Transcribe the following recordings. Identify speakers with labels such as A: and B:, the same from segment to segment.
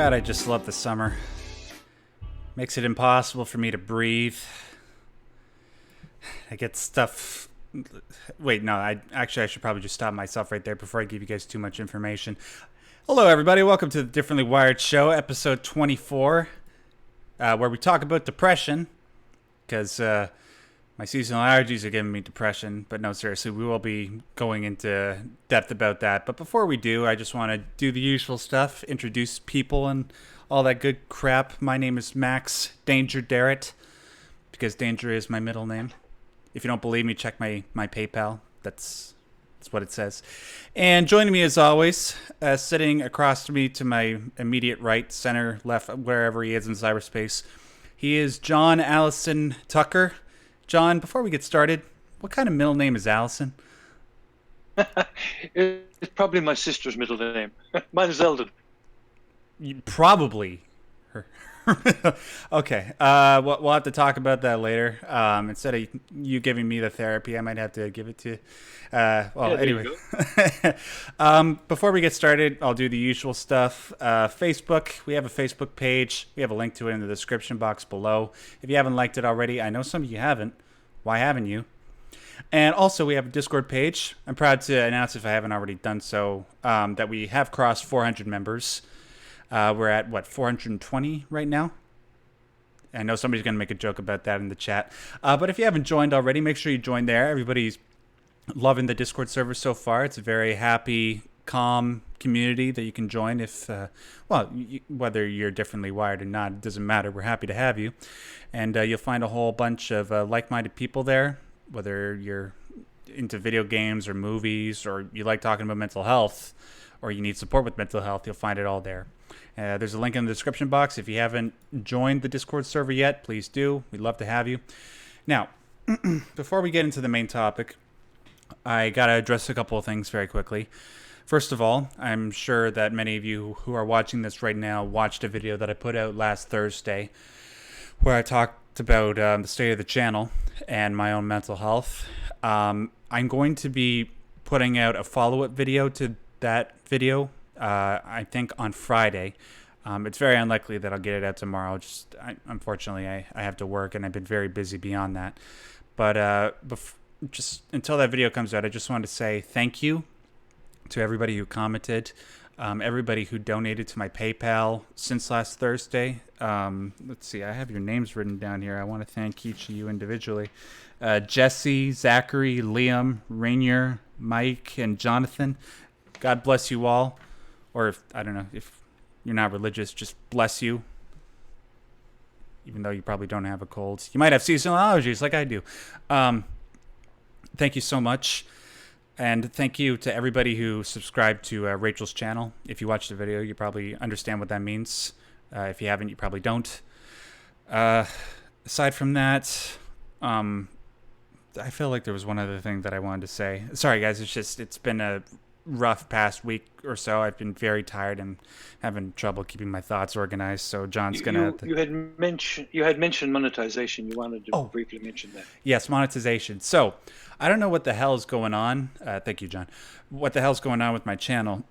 A: God, I just love the summer. Makes it impossible for me to breathe. I get stuff. Wait, no, I should probably just stop myself right there before I give you guys too much information. Hello, everybody. Welcome to the Differently Wired Show, episode 24, where we talk about depression, because my seasonal allergies are giving me depression. But no, seriously, we will be going into depth about that. But before we do, I just want to do the usual stuff, introduce people and all that good crap. My name is Max Danger Derrat, because Danger is my middle name. If you don't believe me, check my PayPal. That's what it says. And joining me as always, sitting across from me to my immediate right, center, left, wherever he is in cyberspace, he is John Allison Tucker. John, before we get started, what kind of middle name is Allison?
B: It's probably my sister's middle name. Mine is Eldon.
A: Probably. Okay. We'll have to talk about that later. Instead of you giving me the therapy, I might have to give it to. Anyway. Before we get started, I'll do the usual stuff. Facebook. We have a Facebook page. We have a link to it in the description box below. If you haven't liked it already, I know some of you haven't. Why haven't you? And also, we have a Discord page. I'm proud to announce, if I haven't already done so, that we have crossed 400 members. We're at, 420 right now? I know somebody's going to make a joke about that in the chat. But if you haven't joined already, make sure you join there. Everybody's loving the Discord server so far. It's a very happy, calm community that you can join if, whether you're differently wired or not, it doesn't matter. We're happy to have you. And you'll find a whole bunch of like-minded people there, whether you're into video games or movies, or you like talking about mental health, or you need support with mental health, you'll find it all there. There's a link in the description box. If you haven't joined the Discord server yet, please do. We'd love to have you. Now, before we get into the main topic, I got to address a couple of things very quickly. First of all, I'm sure that many of you who are watching this right now watched a video that I put out last Thursday where I talked about the state of the channel and my own mental health. I'm going to be putting out a follow-up video to that video, I think on Friday. It's very unlikely that I'll get it out tomorrow. Unfortunately, I have to work, and I've been very busy beyond that. But just until that video comes out, I just wanted to say thank you to everybody who commented, everybody who donated to my PayPal since last Thursday. Let's see, I have your names written down here. I want to thank each of you individually. Jesse, Zachary, Liam, Rainier, Mike, and Jonathan. God bless you all. Or if you're not religious, just bless you. Even though you probably don't have a cold. You might have seasonal allergies like I do. Thank you so much. And thank you to everybody who subscribed to Rachel's channel. If you watched the video, you probably understand what that means. If you haven't, you probably don't. Aside from that, I feel like there was one other thing that I wanted to say. Sorry, guys. It's been a rough past week or so. I've been very tired and having trouble keeping my thoughts organized. So John's gonna.
B: You had mentioned monetization. You wanted to briefly mention that.
A: Yes, monetization. So I don't know what the hell is going on. Thank you, John. What the hell's going on with my channel?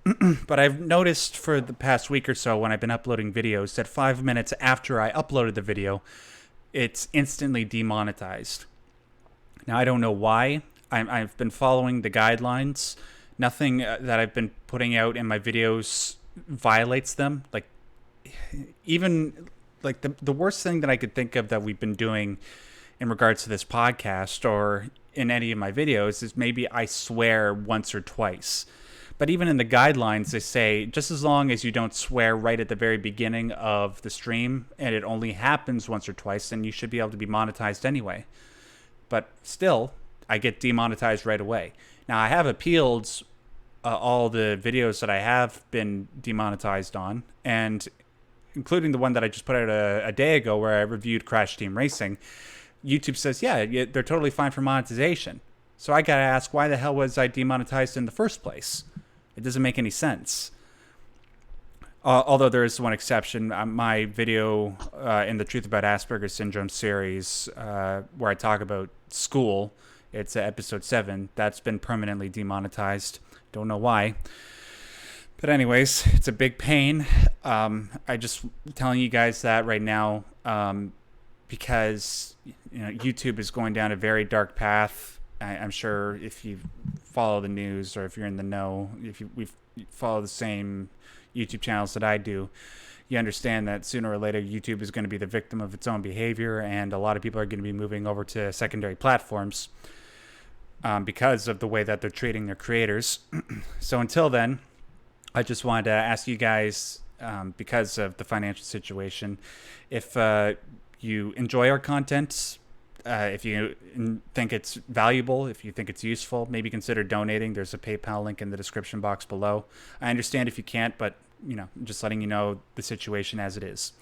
A: But I've noticed for the past week or so when I've been uploading videos that 5 minutes after I uploaded the video, it's instantly demonetized. Now I don't know why. I've been following the guidelines. Nothing that I've been putting out in my videos violates them. Like, even like the worst thing that I could think of that we've been doing in regards to this podcast or in any of my videos is maybe I swear once or twice. But even in the guidelines, they say just as long as you don't swear right at the very beginning of the stream and it only happens once or twice, then you should be able to be monetized anyway. But still, I get demonetized right away. Now, I have appealed all the videos that I have been demonetized on, and including the one that I just put out a day ago where I reviewed Crash Team Racing. YouTube says, yeah, they're totally fine for monetization. So I got to ask, why the hell was I demonetized in the first place? It doesn't make any sense. Although there is one exception. My video in the Truth About Asperger's Syndrome series, where I talk about school, it's episode 7, that's been permanently demonetized. Don't know why. But anyways, it's a big pain. I just telling you guys that right now because YouTube is going down a very dark path. I'm sure if you follow the news or if you're in the know, if you follow the same YouTube channels that I do, you understand that sooner or later YouTube is going to be the victim of its own behavior, and a lot of people are going to be moving over to secondary platforms because of the way that they're treating their creators. So until then, I just wanted to ask you guys, because of the financial situation, if you enjoy our content, if you think it's valuable, if you think it's useful, maybe consider donating. There's a PayPal link in the description box below. I understand if you can't, but I'm just letting you know the situation as it is.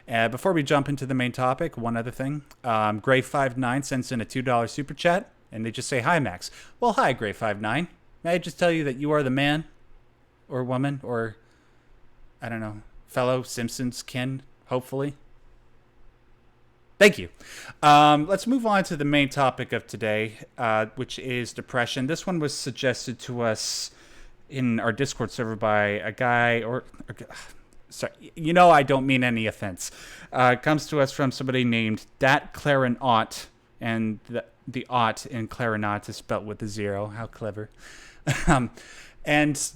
A: Before we jump into the main topic, one other thing. Gray59 sends in a $2 super chat, and they just say, "Hi, Max." Well, hi, Gray59. May I just tell you that you are the man or woman or, I don't know, fellow Simpsons kin, hopefully. Thank you. Let's move on to the main topic of today, which is depression. This one was suggested to us in our Discord server by a guy, or sorry, I don't mean any offense. It comes to us from somebody named Dat Clarinot, and the "ot" in Clarinot is spelt with a 0. How clever. And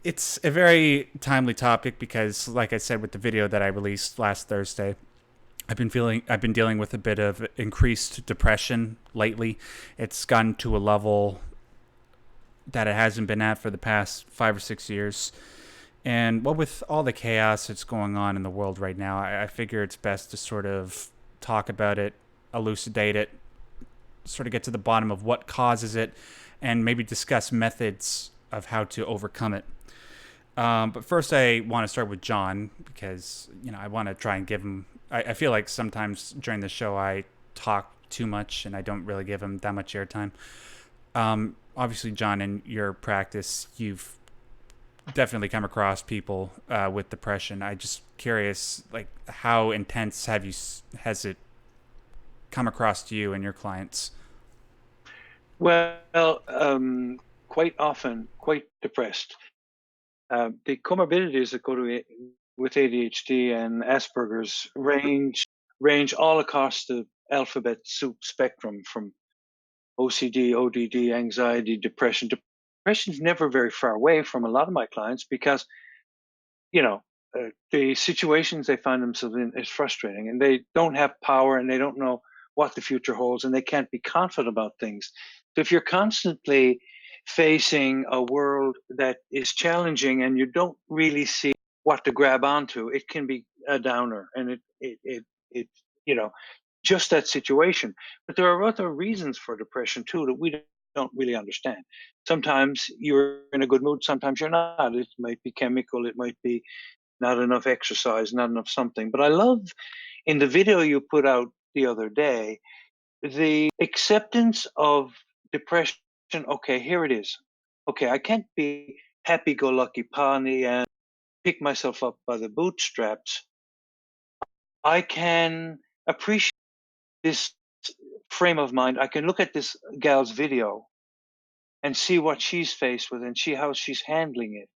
A: it's a very timely topic because, like I said with the video that I released last Thursday, I've been dealing with a bit of increased depression lately. It's gotten to a level that it hasn't been at for the past 5 or 6 years. And with all the chaos that's going on in the world right now, I figure it's best to sort of talk about it, elucidate it, sort of get to the bottom of what causes it, and maybe discuss methods of how to overcome it. But first, I want to start with John because I want to try and give him. I feel like sometimes during the show I talk too much and I don't really give him that much airtime. Obviously, John, in your practice, you've definitely come across people with depression. I just curious, like, how intense has it come across to you and your clients?
B: Well, quite often, quite depressed. The comorbidities that go with ADHD and Asperger's range all across the alphabet soup spectrum, from OCD, ODD, anxiety, depression. Depression's never very far away from a lot of my clients because you know the situations they find themselves in is frustrating, and they don't have power, and they don't know what the future holds, and they can't be confident about things. So if you're constantly facing a world that is challenging and you don't really see what to grab onto, it can be a downer, and it you know just that situation. But there are other reasons for depression too that we don't really understand. Sometimes you're in a good mood, sometimes you're not. It might be chemical, it might be not enough exercise, not enough something. But I love in the video you put out the other day, the acceptance of depression. Okay, here it is. Okay, I can't be happy go lucky Pani and pick myself up by the bootstraps. I can appreciate this frame of mind. I can look at this gal's video and see what she's faced with and see how she's handling it.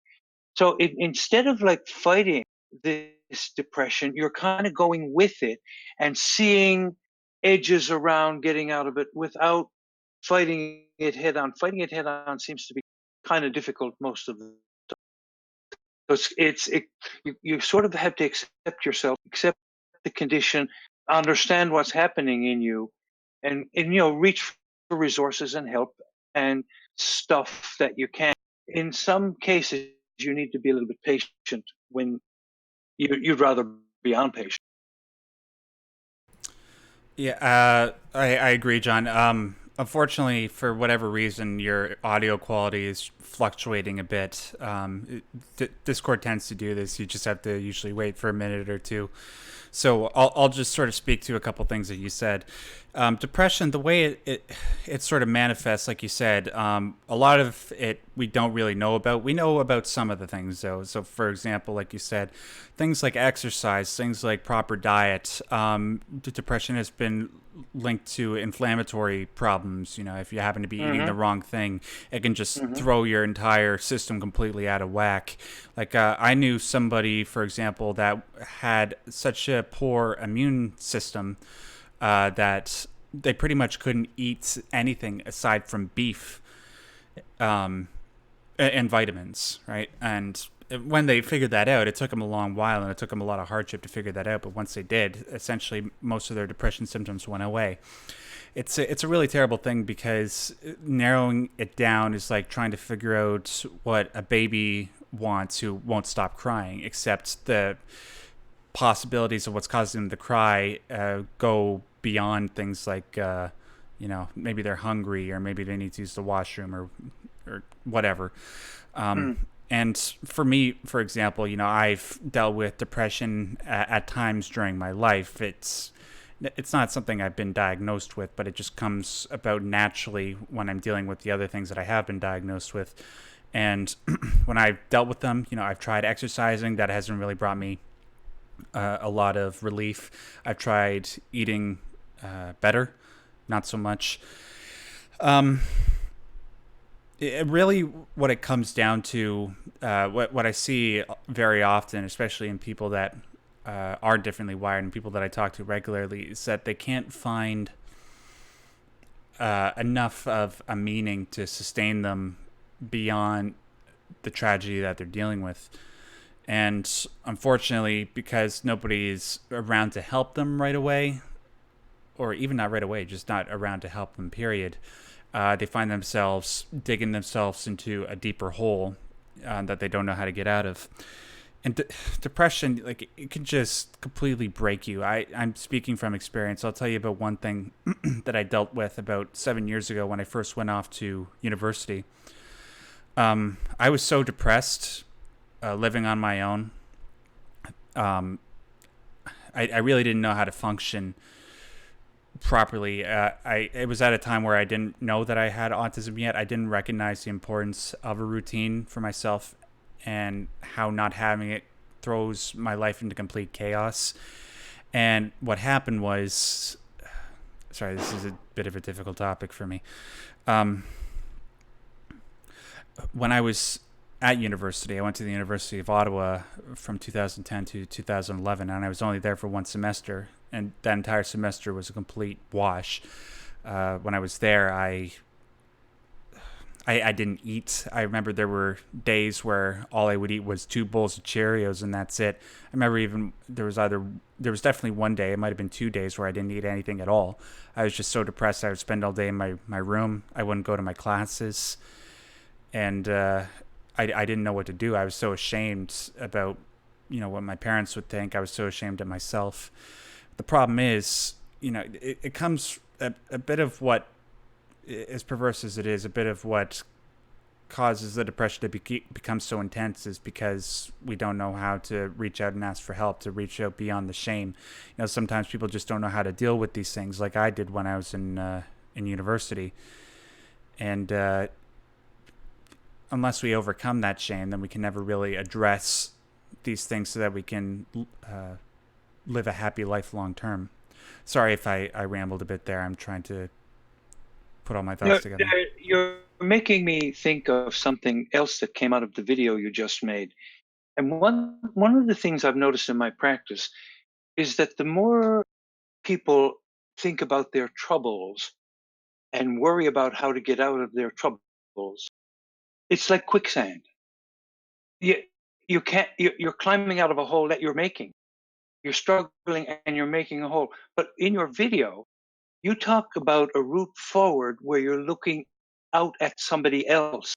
B: So instead of like fighting this depression, you're kind of going with it and seeing edges around getting out of it without fighting it head on. Fighting it head on seems to be kind of difficult most of the time. Because you sort of have to accept yourself, accept the condition, understand what's happening in you, and reach for resources and help and stuff that you can. In some cases, you need to be a little bit patient when you'd rather be impatient.
A: Yeah, I agree, John. Unfortunately, for whatever reason, your audio quality is fluctuating a bit. Discord tends to do this. You just have to usually wait for a minute or two. So I'll just sort of speak to a couple things that you said. Depression, the way it sort of manifests, like you said, a lot of it we don't really know about. We know about some of the things, though. So, for example, like you said, things like exercise, things like proper diet. Depression has been linked to inflammatory problems. You know, if you happen to be eating the
B: Mm-hmm.
A: wrong thing, it can just
B: Mm-hmm.
A: throw your entire system completely out of whack. Like I knew somebody, for example, that had such a poor immune system that they pretty much couldn't eat anything aside from beef um, and vitamins, right? And when they figured that out, it took them a long while and it took them a lot of hardship to figure that out. But once they did, essentially most of their depression symptoms went away. It's a really terrible thing because narrowing it down is like trying to figure out what a baby wants who won't stop crying, except the possibilities of what's causing them to cry go beyond things like maybe they're hungry or maybe they need to use the washroom or whatever. Um,
B: Mm.
A: and for me, for example, I've dealt with depression at times during my life. It's not something I've been diagnosed with, but it just comes about naturally when I'm dealing with the other things that I have been diagnosed with. And when I've dealt with them, I've tried exercising. That hasn't really brought me a lot of relief. I've tried eating better, not so much. Um, really, what it comes down to, what I see very often, especially in people that are differently wired and people that I talk to regularly, is that they can't find enough of a meaning to sustain them beyond the tragedy that they're dealing with. And unfortunately, because nobody's around to help them right away, or even not right away, just not around to help them, period, they find themselves digging themselves into a deeper hole that they don't know how to get out of. And depression, like, it can just completely break you. I'm speaking from experience. I'll tell you about one thing that I dealt with about 7 years ago when I first went off to university. I was so depressed living on my own. Um, I really didn't know how to function properly. It was at a time where I didn't know that I had autism yet. I didn't recognize the importance of a routine for myself and how not having it throws my life into complete chaos. And what happened was, sorry, this is a bit of a difficult topic for me. Um, when I was at university, I went to the University of Ottawa from 2010 to 2011, and I was only there for one semester, and that entire semester was a complete wash. When I was there, I didn't eat. I remember there were days where all I would eat was 2 bowls of Cheerios and that's it. I remember even there was definitely one day, it might have been 2 days where I didn't eat anything at all. I was just so depressed. I would spend all day in my room. I wouldn't go to my classes, and I didn't know what to do. I was so ashamed about what my parents would think. I was so ashamed of myself. The problem is, it comes a bit of what, as perverse as it is, a bit of what causes the depression to become so intense is because we don't know how to reach out and ask for help, to reach out beyond the shame. Sometimes people just don't know how to deal with these things, like I did when I was in university. And unless we overcome that shame, then we can never really address these things so that we can live a happy life long term. Sorry if I rambled a bit there. I'm trying to put all my
B: You
A: thoughts together.
B: you're making me think of something else that came out of the video you just made. And one of the things I've noticed in my practice is that the more people think about their troubles and worry about how to get out of their troubles, it's like quicksand. You you can't you're climbing out of a hole that you're making. You're struggling and you're making a hole. But in your video, you talk about a route forward where you're looking out at somebody else.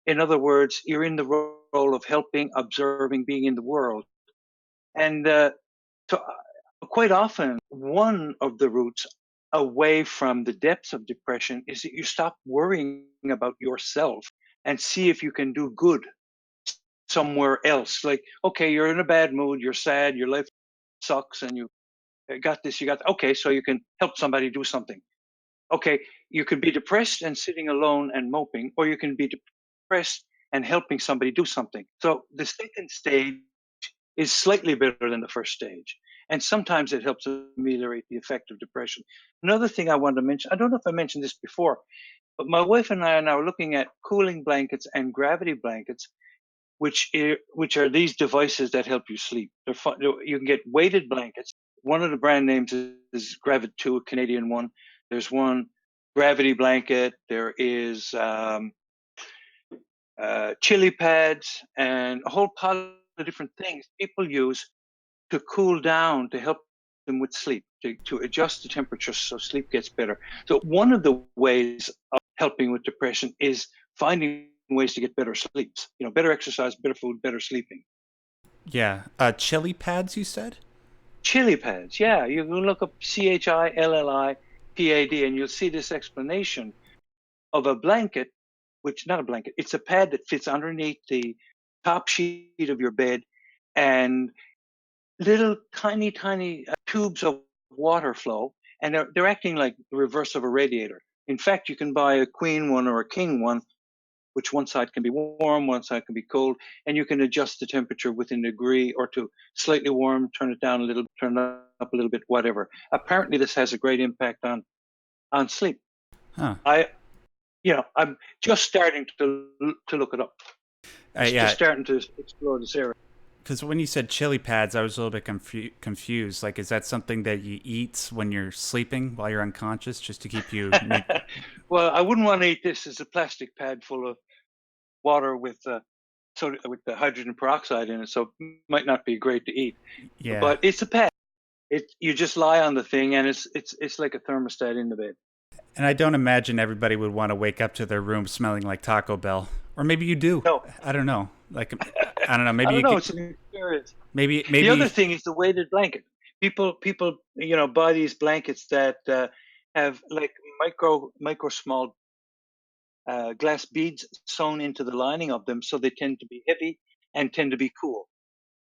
B: In other words, you're in the role of helping, observing, being in the world. And so, quite often, one of the routes away from the depths of depression is that you stop worrying about yourself and see if you can do good somewhere else. Like, okay, you're in a bad mood, you're sad, your life sucks, and you got this, you got, okay, so you can help somebody do something. Okay, you can be depressed and sitting alone and moping, or you can be depressed and helping somebody do something. So the second stage is slightly better than the first stage. and sometimes it helps ameliorate the effect of depression. Another thing I wanted to mention, I don't know if I mentioned this before, but my wife and I are now looking at cooling blankets and gravity blankets, which are these devices that help you sleep. You can get weighted blankets. One of the brand names is Gravit 2, a Canadian one. There's one gravity blanket. There is chili pads and a whole pile of different things people use to cool down, to help them with sleep, to adjust the temperature so sleep gets better. So one of the ways of helping with depression is finding ways to get better sleeps. Better exercise, better food, better sleeping.
A: Yeah. Chili pads, you said?
B: Chili pads, yeah. You can look up CHILLIPAD and you'll see this explanation of a blanket, which not a blanket, it's a pad that fits underneath the top sheet of your bed, and little tiny tubes of water flow, and they're acting like the reverse of a radiator. In fact, you can buy a queen one or a king one, which one side can be warm, one side can be cold, and you can adjust the temperature within a degree or two, slightly warm, turn it down a little, turn it up a little bit, whatever. Apparently, this has a great impact on sleep.
A: Huh.
B: I'm just starting to look it up.
A: Yeah.
B: Just starting to explore this area.
A: Because when you said chili pads, I was a little bit confused. Like, is that something that you eat when you're sleeping while you're unconscious, just to keep you?
B: Well, I wouldn't want to eat this as a plastic pad full of water with the hydrogen peroxide in it, so it might not be great to eat.
A: Yeah.
B: But it's a pad. You just lie on the thing, and it's like a thermostat in the bed.
A: And I don't imagine everybody would want to wake up to their room smelling like Taco Bell, or maybe you do.
B: No,
A: I don't know. Like, I don't know. Maybe
B: I don't
A: you
B: know.
A: could,
B: It's an experience.
A: maybe
B: The other thing is the weighted blanket. People, buy these blankets that have like micro small glass beads sewn into the lining of them, so they tend to be heavy and tend to be cool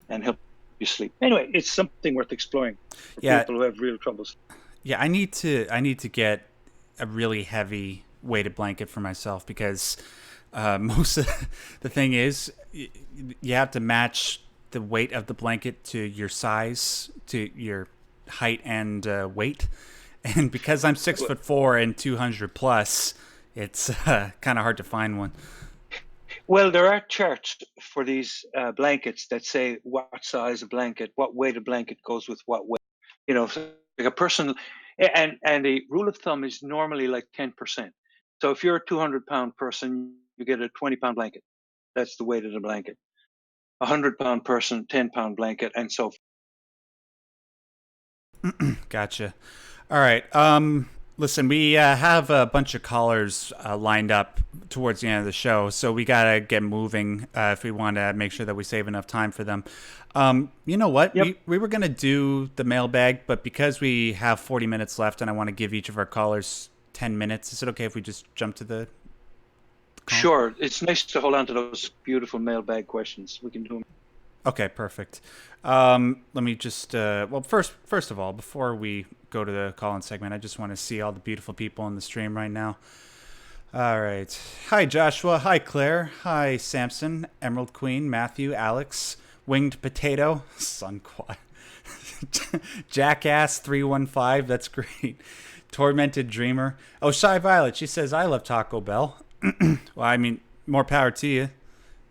B: and help you sleep. Anyway, it's something worth exploring for people who have real troubles.
A: Yeah, I need to get a really heavy weighted blanket for myself, because most of the thing is you have to match the weight of the blanket to your size, to your height and weight. And because I'm 6'4" and 200 plus, it's kind of hard to find one.
B: Well, there are charts for these blankets that say what size of blanket, what weight of blanket goes with what weight. So like a person, and the rule of thumb is normally like 10%. So if you're a 200-pound person, you get a 20-pound blanket. That's the weight of the blanket. A 100-pound person, 10-pound blanket, and so
A: forth. Gotcha. All right. Listen, we have a bunch of callers lined up towards the end of the show, so we gotta get moving if we want to make sure that we save enough time for them. You know what?
B: Yep.
A: We were gonna do the mailbag, but because we have 40 minutes left, and I want to give each of our callers 10 minutes, is it okay if we just jump to the call?
B: Sure. It's nice to hold on to those beautiful mailbag questions. We can do them.
A: Okay, perfect. Let me just first of all, before we go to the call-in segment, I just want to see all the beautiful people in the stream right now. All right. Hi, Joshua. Hi, Claire. Hi, Samson, Emerald Queen, Matthew, Alex, Winged Potato, Sunquad, Jackass 315. That's great. Tormented Dreamer. Oh, Shy Violet. She says, I love Taco Bell. Well, I mean, more power to you.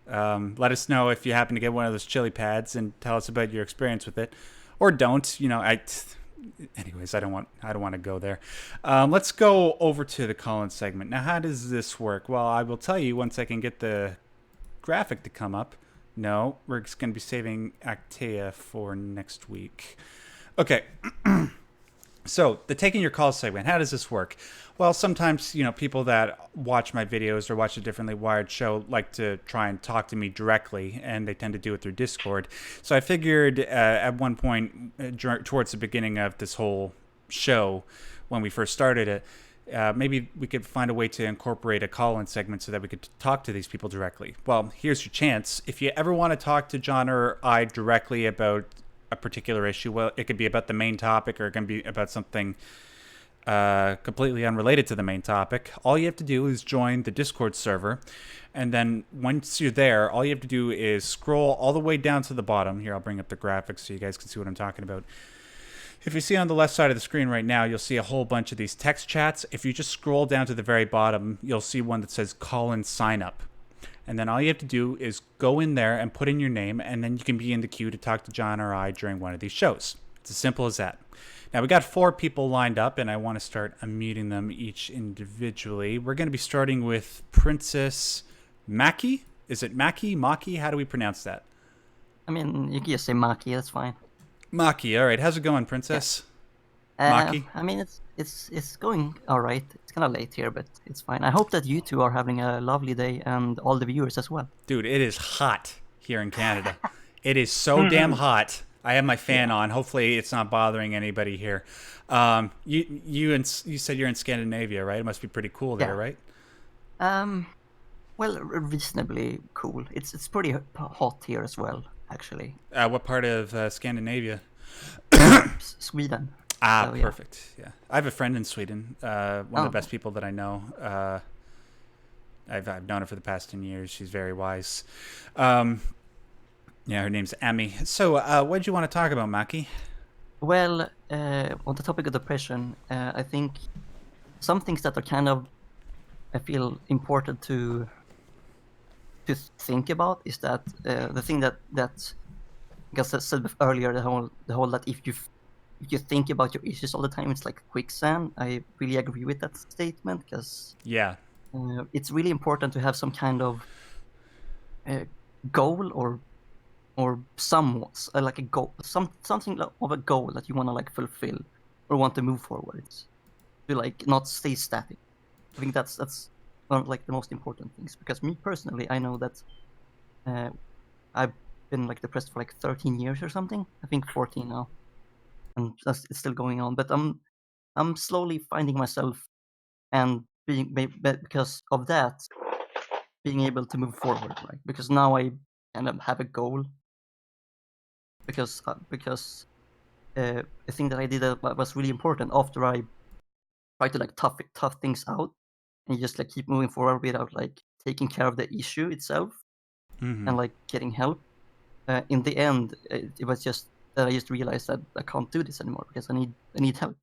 A: Let us know if you happen to get one of those chili pads and tell us about your experience with it, or don't. Anyways, I don't want to go there. Let's go over to the call-in segment. Now, how does this work? Well, I will tell you once I can get the graphic to come up. No, we're just going to be saving Actea for next week. Okay. So the taking your calls segment, how does this work? Well, sometimes, people that watch my videos or watch a Differently Wired show like to try and talk to me directly, and they tend to do it through Discord. So I figured at one point towards the beginning of this whole show, when we first started it, maybe we could find a way to incorporate a call-in segment so that we could talk to these people directly. Well, here's your chance. If you ever want to talk to John or I directly about a particular issue, well, it could be about the main topic, or it can be about something completely unrelated to the main topic. All you have to do is join the Discord server, and then once you're there, all you have to do is scroll all the way down to the bottom. Here, I'll bring up the graphics so you guys can see what I'm talking about. If you see on the left side of the screen right now, you'll see a whole bunch of these text chats. If you just scroll down to the very bottom, you'll see one that says call and sign up. And then all you have to do is go in there and put in your name, and then you can be in the queue to talk to John or I during one of these shows. It's as simple as that. Now, we got 4 people lined up, and I want to start unmuting them each individually. We're going to be starting with Princess Maki. Is it Maki? Maki? How do we pronounce that?
C: I mean, you can just say Maki, that's fine.
A: Maki. All right. How's it going, Princess? Maki?
C: I mean, it's going all right. It's kind of late here, but it's fine. I hope that you two are having a lovely day, and all the viewers as well.
A: Dude, it is hot here in Canada. It is so damn hot. I have my fan on. Hopefully, it's not bothering anybody here. You said you're in Scandinavia, right? It must be pretty cool there, right?
C: Well, reasonably cool. It's pretty hot here as well, actually.
A: What part of Scandinavia?
C: Sweden.
A: So, perfect. Yeah, I have a friend in Sweden. One of the best people that I know. I've known her for the past 10 years. She's very wise. Yeah, her name's Amy. So, what did you want to talk about, Maki?
C: Well, on the topic of depression, I think some things that are kind of, I feel, important to think about is that the thing that because I said earlier, the whole that if you think about your issues all the time, it's like quicksand. I really agree with that statement because it's really important to have some kind of goal or somewhat like a goal, something of a goal that you want to like fulfill or want to move forward. It's to like not stay static. I think that's one of like the most important things, because me personally, I know that I've been like depressed for like 13 years or something. I think 14 now, and it's still going on. But I'm slowly finding myself, and because of that, being able to move forward, right? Because now I kind of have a goal. Because the thing that I did that was really important after I tried to like tough things out, and you just like keep moving forward without like taking care of the issue itself and like getting help. In the end, it was just that I just realized that I can't do this anymore because I need help.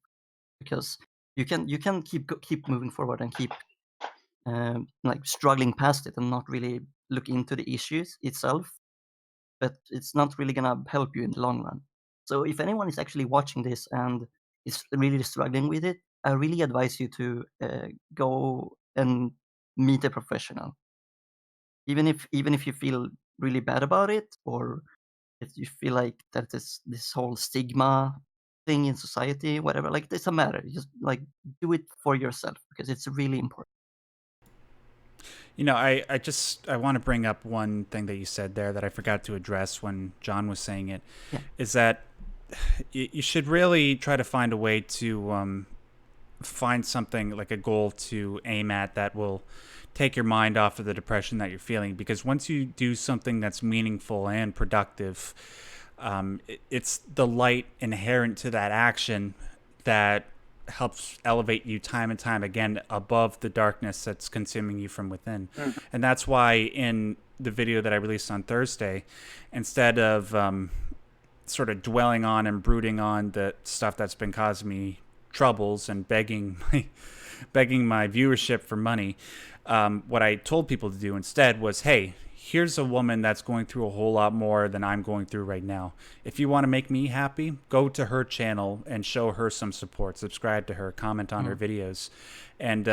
C: Because you can keep moving forward and keep like struggling past it and not really look into the issues itself, but it's not really gonna help you in the long run. So if anyone is actually watching this and is really struggling with it, I really advise you to go and meet a professional. Even if you feel really bad about it, or if you feel like that this whole stigma thing in society, whatever, like, it doesn't matter. You just like do it for yourself because it's really important.
A: You know, I want to bring up one thing that you said there that I forgot to address when John was saying it.
C: Yeah.
A: Is that you should really try to find a way to find something like a goal to aim at that will take your mind off of the depression that you're feeling. Because once you do something that's meaningful and productive, it's the light inherent to that action that helps elevate you time and time again above the darkness that's consuming you from within. And that's why in the video that I released on Thursday, instead of sort of dwelling on and brooding on the stuff that's been causing me troubles and begging my viewership for money, what I told people to do instead was, hey, here's a woman that's going through a whole lot more than I'm going through right now. If you want to make me happy, go to her channel and show her some support. Subscribe to her, comment on her videos. And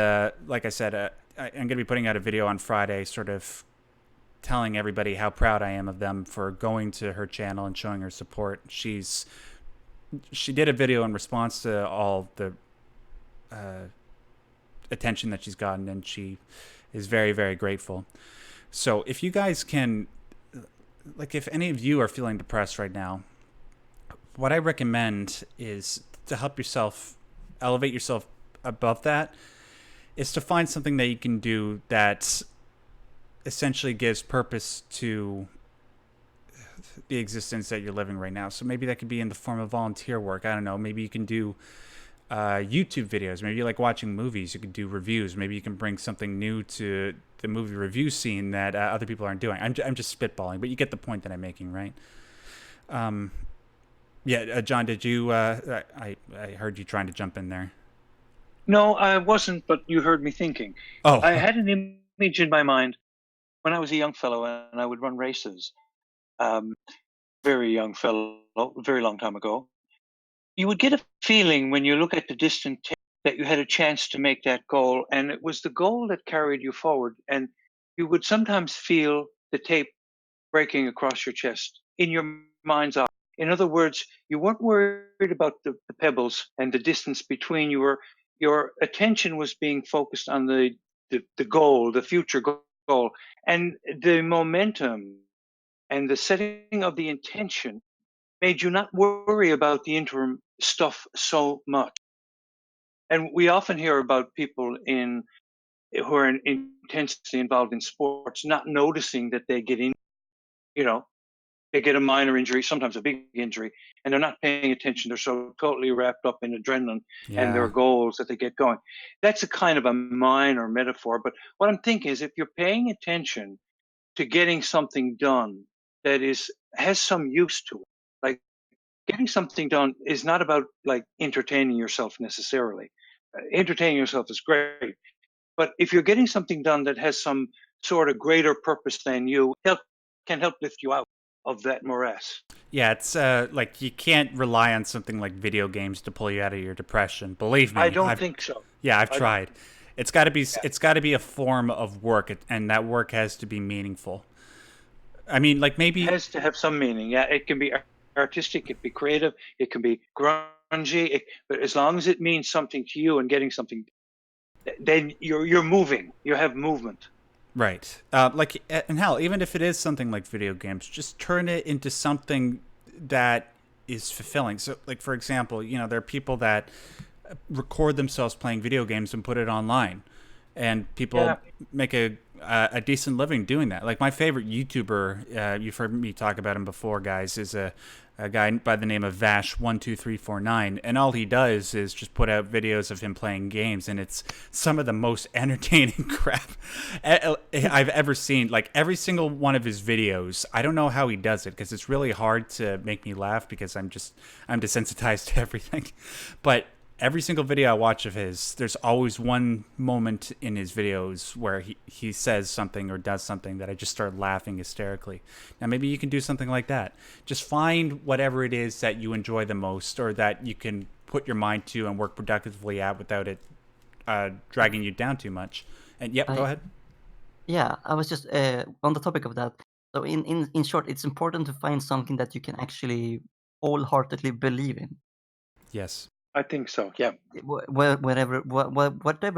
A: like I said, I'm going to be putting out a video on Friday sort of telling everybody how proud I am of them for going to her channel and showing her support. She did a video in response to all the attention that she's gotten, and she is very, very grateful. So if you guys can, like, if any of you are feeling depressed right now, what I recommend is to help yourself elevate yourself above that is to find something that you can do that essentially gives purpose to the existence that you're living right now. So maybe that could be in the form of volunteer work. I don't know. Maybe you can do YouTube videos. Maybe you like watching movies. You could do reviews. Maybe you can bring something new to the movie review scene that other people aren't doing. I'm just spitballing, but you get the point that I'm making, right? Yeah, John, did you? I heard you trying to jump in there.
B: No, I wasn't, but you heard me thinking. I
A: Oh,
B: had an image in my mind when I was a young fellow and I would run races. Um, very young fellow, very long time ago. You would get a feeling when you look at the distant tape that you had a chance to make that goal, and it was the goal that carried you forward. And you would sometimes feel the tape breaking across your chest in your mind's eye. In other words, you weren't worried about the pebbles and the distance between you. Your attention was being focused on the goal, the future goal, and the momentum and the setting of the intention made you not worry about the interim stuff so much. And we often hear about people in who are intensely involved in sports not noticing that they get in, you know, they get a minor injury, sometimes a big injury, and they're not paying attention. They're so totally wrapped up in adrenaline and their
A: yeah,
B: goals that they get going. That's a kind of a minor metaphor. But what I'm thinking is if you're paying attention to getting something done that is has some use to it, like getting something done is not about like entertaining yourself necessarily. Entertaining yourself is great, but if you're getting something done that has some sort of greater purpose than you, can help lift you out of that morass.
A: yeah. It's like you can't rely on something like video games to pull you out of your depression. Believe
B: I
A: me,
B: don't
A: I've
B: think so.
A: yeah, I've
B: I don't.
A: tried. It's got to be
B: Yeah.
A: it's got to be a form of work, and that work has to be meaningful. I mean, like
B: It
A: maybe
B: has to have some meaning. Yeah, it can be artistic, it can be creative, it can be grungy, but as long as it means something to you and getting something, then you're moving. You have movement.
A: right. Like, and hell, even if it is something like video games, just turn it into something that is fulfilling. So, like for example, there are people that record themselves playing video games and put it online, and
B: Yeah.
A: people make a decent living doing that. Like my favorite YouTuber, you've heard me talk about him before, guys, is a guy by the name of Vash12349, and all he does is just put out videos of him playing games, and it's some of the most entertaining crap I've ever seen. Like every single one of his videos, I don't know how he does it because it's really hard to make me laugh because I'm desensitized to everything, but every single video I watch of his, there's always one moment in his videos where he says something or does something that I just start laughing hysterically. Now, maybe you can do something like that. Just find whatever it is that you enjoy the most or that you can put your mind to and work productively at without it dragging you down too much. And yep, go
C: I
A: ahead.
C: Yeah, I was just on the topic of that. So in short, it's important to find something that you can actually wholeheartedly believe in.
A: Yes.
B: I think so. Yeah.
C: Whatever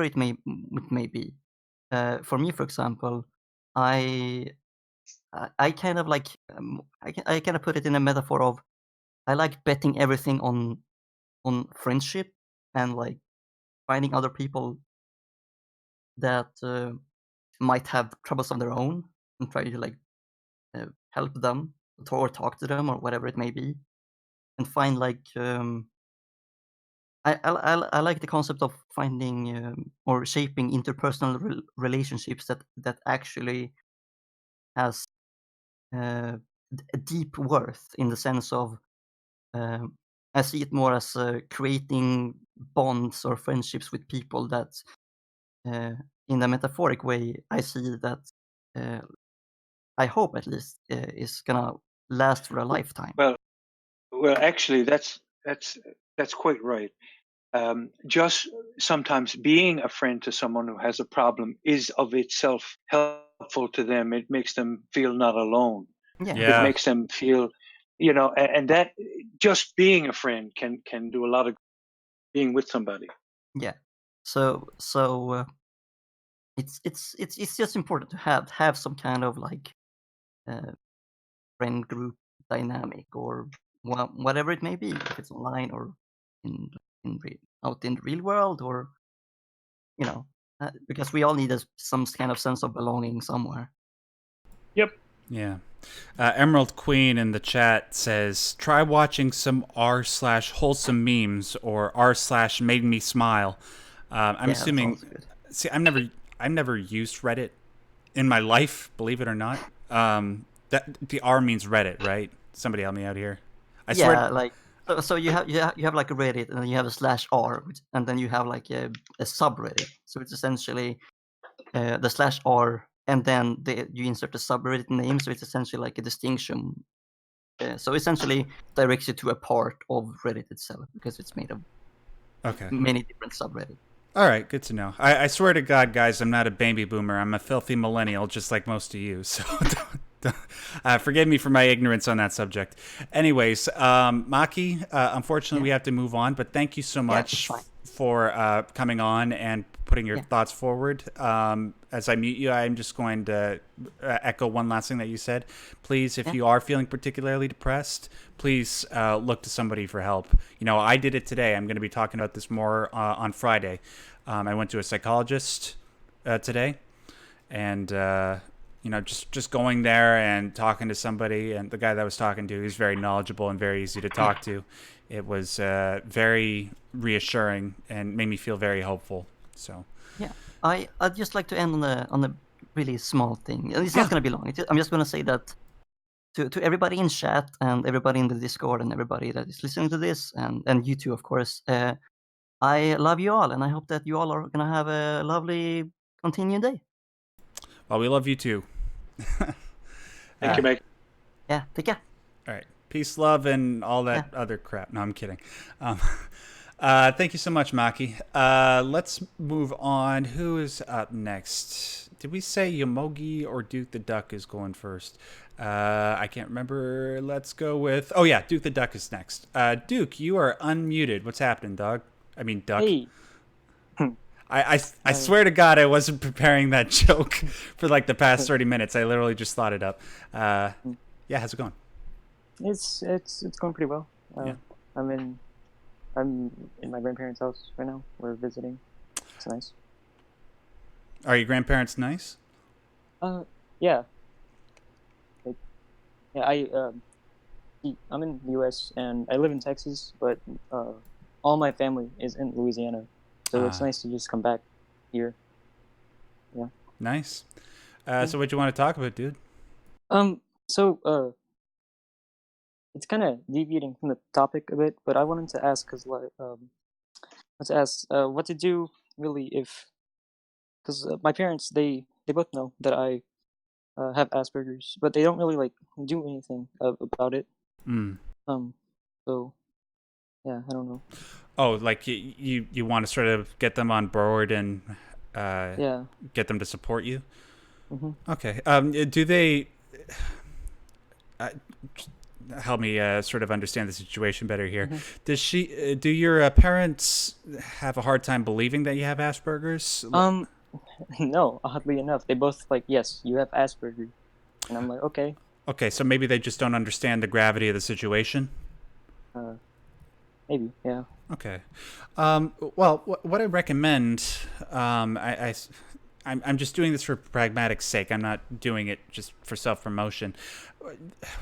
C: it may be. For me, for example, I I kind of like I kind of put it in a metaphor of I like betting everything on friendship and like finding other people that might have troubles of their own and try to like help them or talk to them or whatever it may be, and find like I like the concept of finding or shaping interpersonal relationships that actually has a deep worth in the sense of um, I see it more as creating bonds or friendships with people that, uh, in a metaphoric way, I see that uh, I hope at least is gonna last for a lifetime.
B: Well, actually, that's quite right. Just sometimes being a friend to someone who has a problem is of itself helpful to them. It makes them feel not alone.
C: Yeah,
B: It
A: Yeah.
B: makes them feel, and that just being a friend can do a lot of being with somebody.
C: yeah. So it's just important to have some kind of like uh, friend group dynamic or whatever it may be, if it's online or in out in the real world, or you know, because we all need some kind of sense of belonging somewhere.
B: Yep.
A: Yeah. Emerald Queen in the chat says, try watching some r/wholesome memes or r/made me smile. I'm
C: Yeah, that's
A: assuming.
C: also good.
A: See, I've never used Reddit in my life, believe it or not. That the R means Reddit, right? Somebody help me out here. I swear,
C: Yeah, like So you have like a Reddit, and then you have a /r, and then you have like a subreddit. So it's essentially the /r, and then you insert the subreddit name. So it's essentially like a distinction. So essentially directs you to a part of Reddit itself, because it's made of
A: Okay.
C: many different subreddits.
A: All right, good to know. I swear to God, guys, I'm not a baby boomer. I'm a filthy millennial, just like most of you. So forgive me for my ignorance on that subject. Anyways, Maki, unfortunately, we have to move on, but thank you so
C: Yeah, it's
A: much
C: fine.
A: for coming on and putting your
C: Yeah.
A: thoughts forward. As I mute you, I'm just going to echo one last thing that you said. Please, if
C: Yeah.
A: you are feeling particularly depressed, please look to somebody for help. You know, I did it today. I'm going to be talking about this more on Friday. I went to a psychologist today, and you know, just going there and talking to somebody, and the guy that I was talking to, he's very knowledgeable and very easy to talk to. It was very reassuring and made me feel very hopeful. So
C: Yeah, I'd just like to end on a really small thing. It's
A: Yeah.
C: not going to be long. I'm just going to say that to everybody in chat, and everybody in the Discord, and everybody that is listening to this, and you too, of course. I love you all, and I hope that you all are going to have a lovely continued day.
A: Well, we love you too.
B: Thank you, Meg.
C: Yeah, take care.
A: All right. Peace, love, and all that
C: Yeah.
A: other crap. No, I'm kidding. Thank you so much, Maki. Let's move on. Who is up next? Did we say Yomogi or Duke the Duck is going first? I can't remember. Let's go with. Oh, yeah, Duke the Duck is next. Duke, you are unmuted. What's happening, dog? I mean, Duck.
D: Hey,
A: I swear to God, I wasn't preparing that joke for like the past 30 minutes. I literally just thought it up. Yeah, how's it going?
D: it's going pretty well.
A: Yeah.
D: I'm in my grandparents' house right now. We're visiting. It's nice.
A: Are your grandparents nice?
D: Yeah. Like, yeah. I'm in the U.S. and I live in Texas, but all my family is in Louisiana, so it's
A: Ah.
D: nice to just come back here.
A: Nice. So what you want to talk about, dude?
D: So it's kind of deviating from the topic a bit, but I wanted to ask, what to do really if, because my parents they both know that I have Asperger's, but they don't really like do anything about it.
A: Mm.
D: So yeah, I don't know.
A: Oh, like you want to sort of get them on board and
D: Yeah.
A: get them to support you?
D: hmm
A: Okay. Do they uh, help me sort of understand the situation better here? Does she? Do your parents have a hard time believing that you have Asperger's?
D: No, oddly enough, they both like, yes, you have Asperger's, and I'm like, okay,
A: Okay, so maybe they just don't understand the gravity of the situation.
D: maybe, yeah.
A: Okay. Well, what I recommend, I'm just doing this for pragmatic sake. I'm not doing it just for self promotion.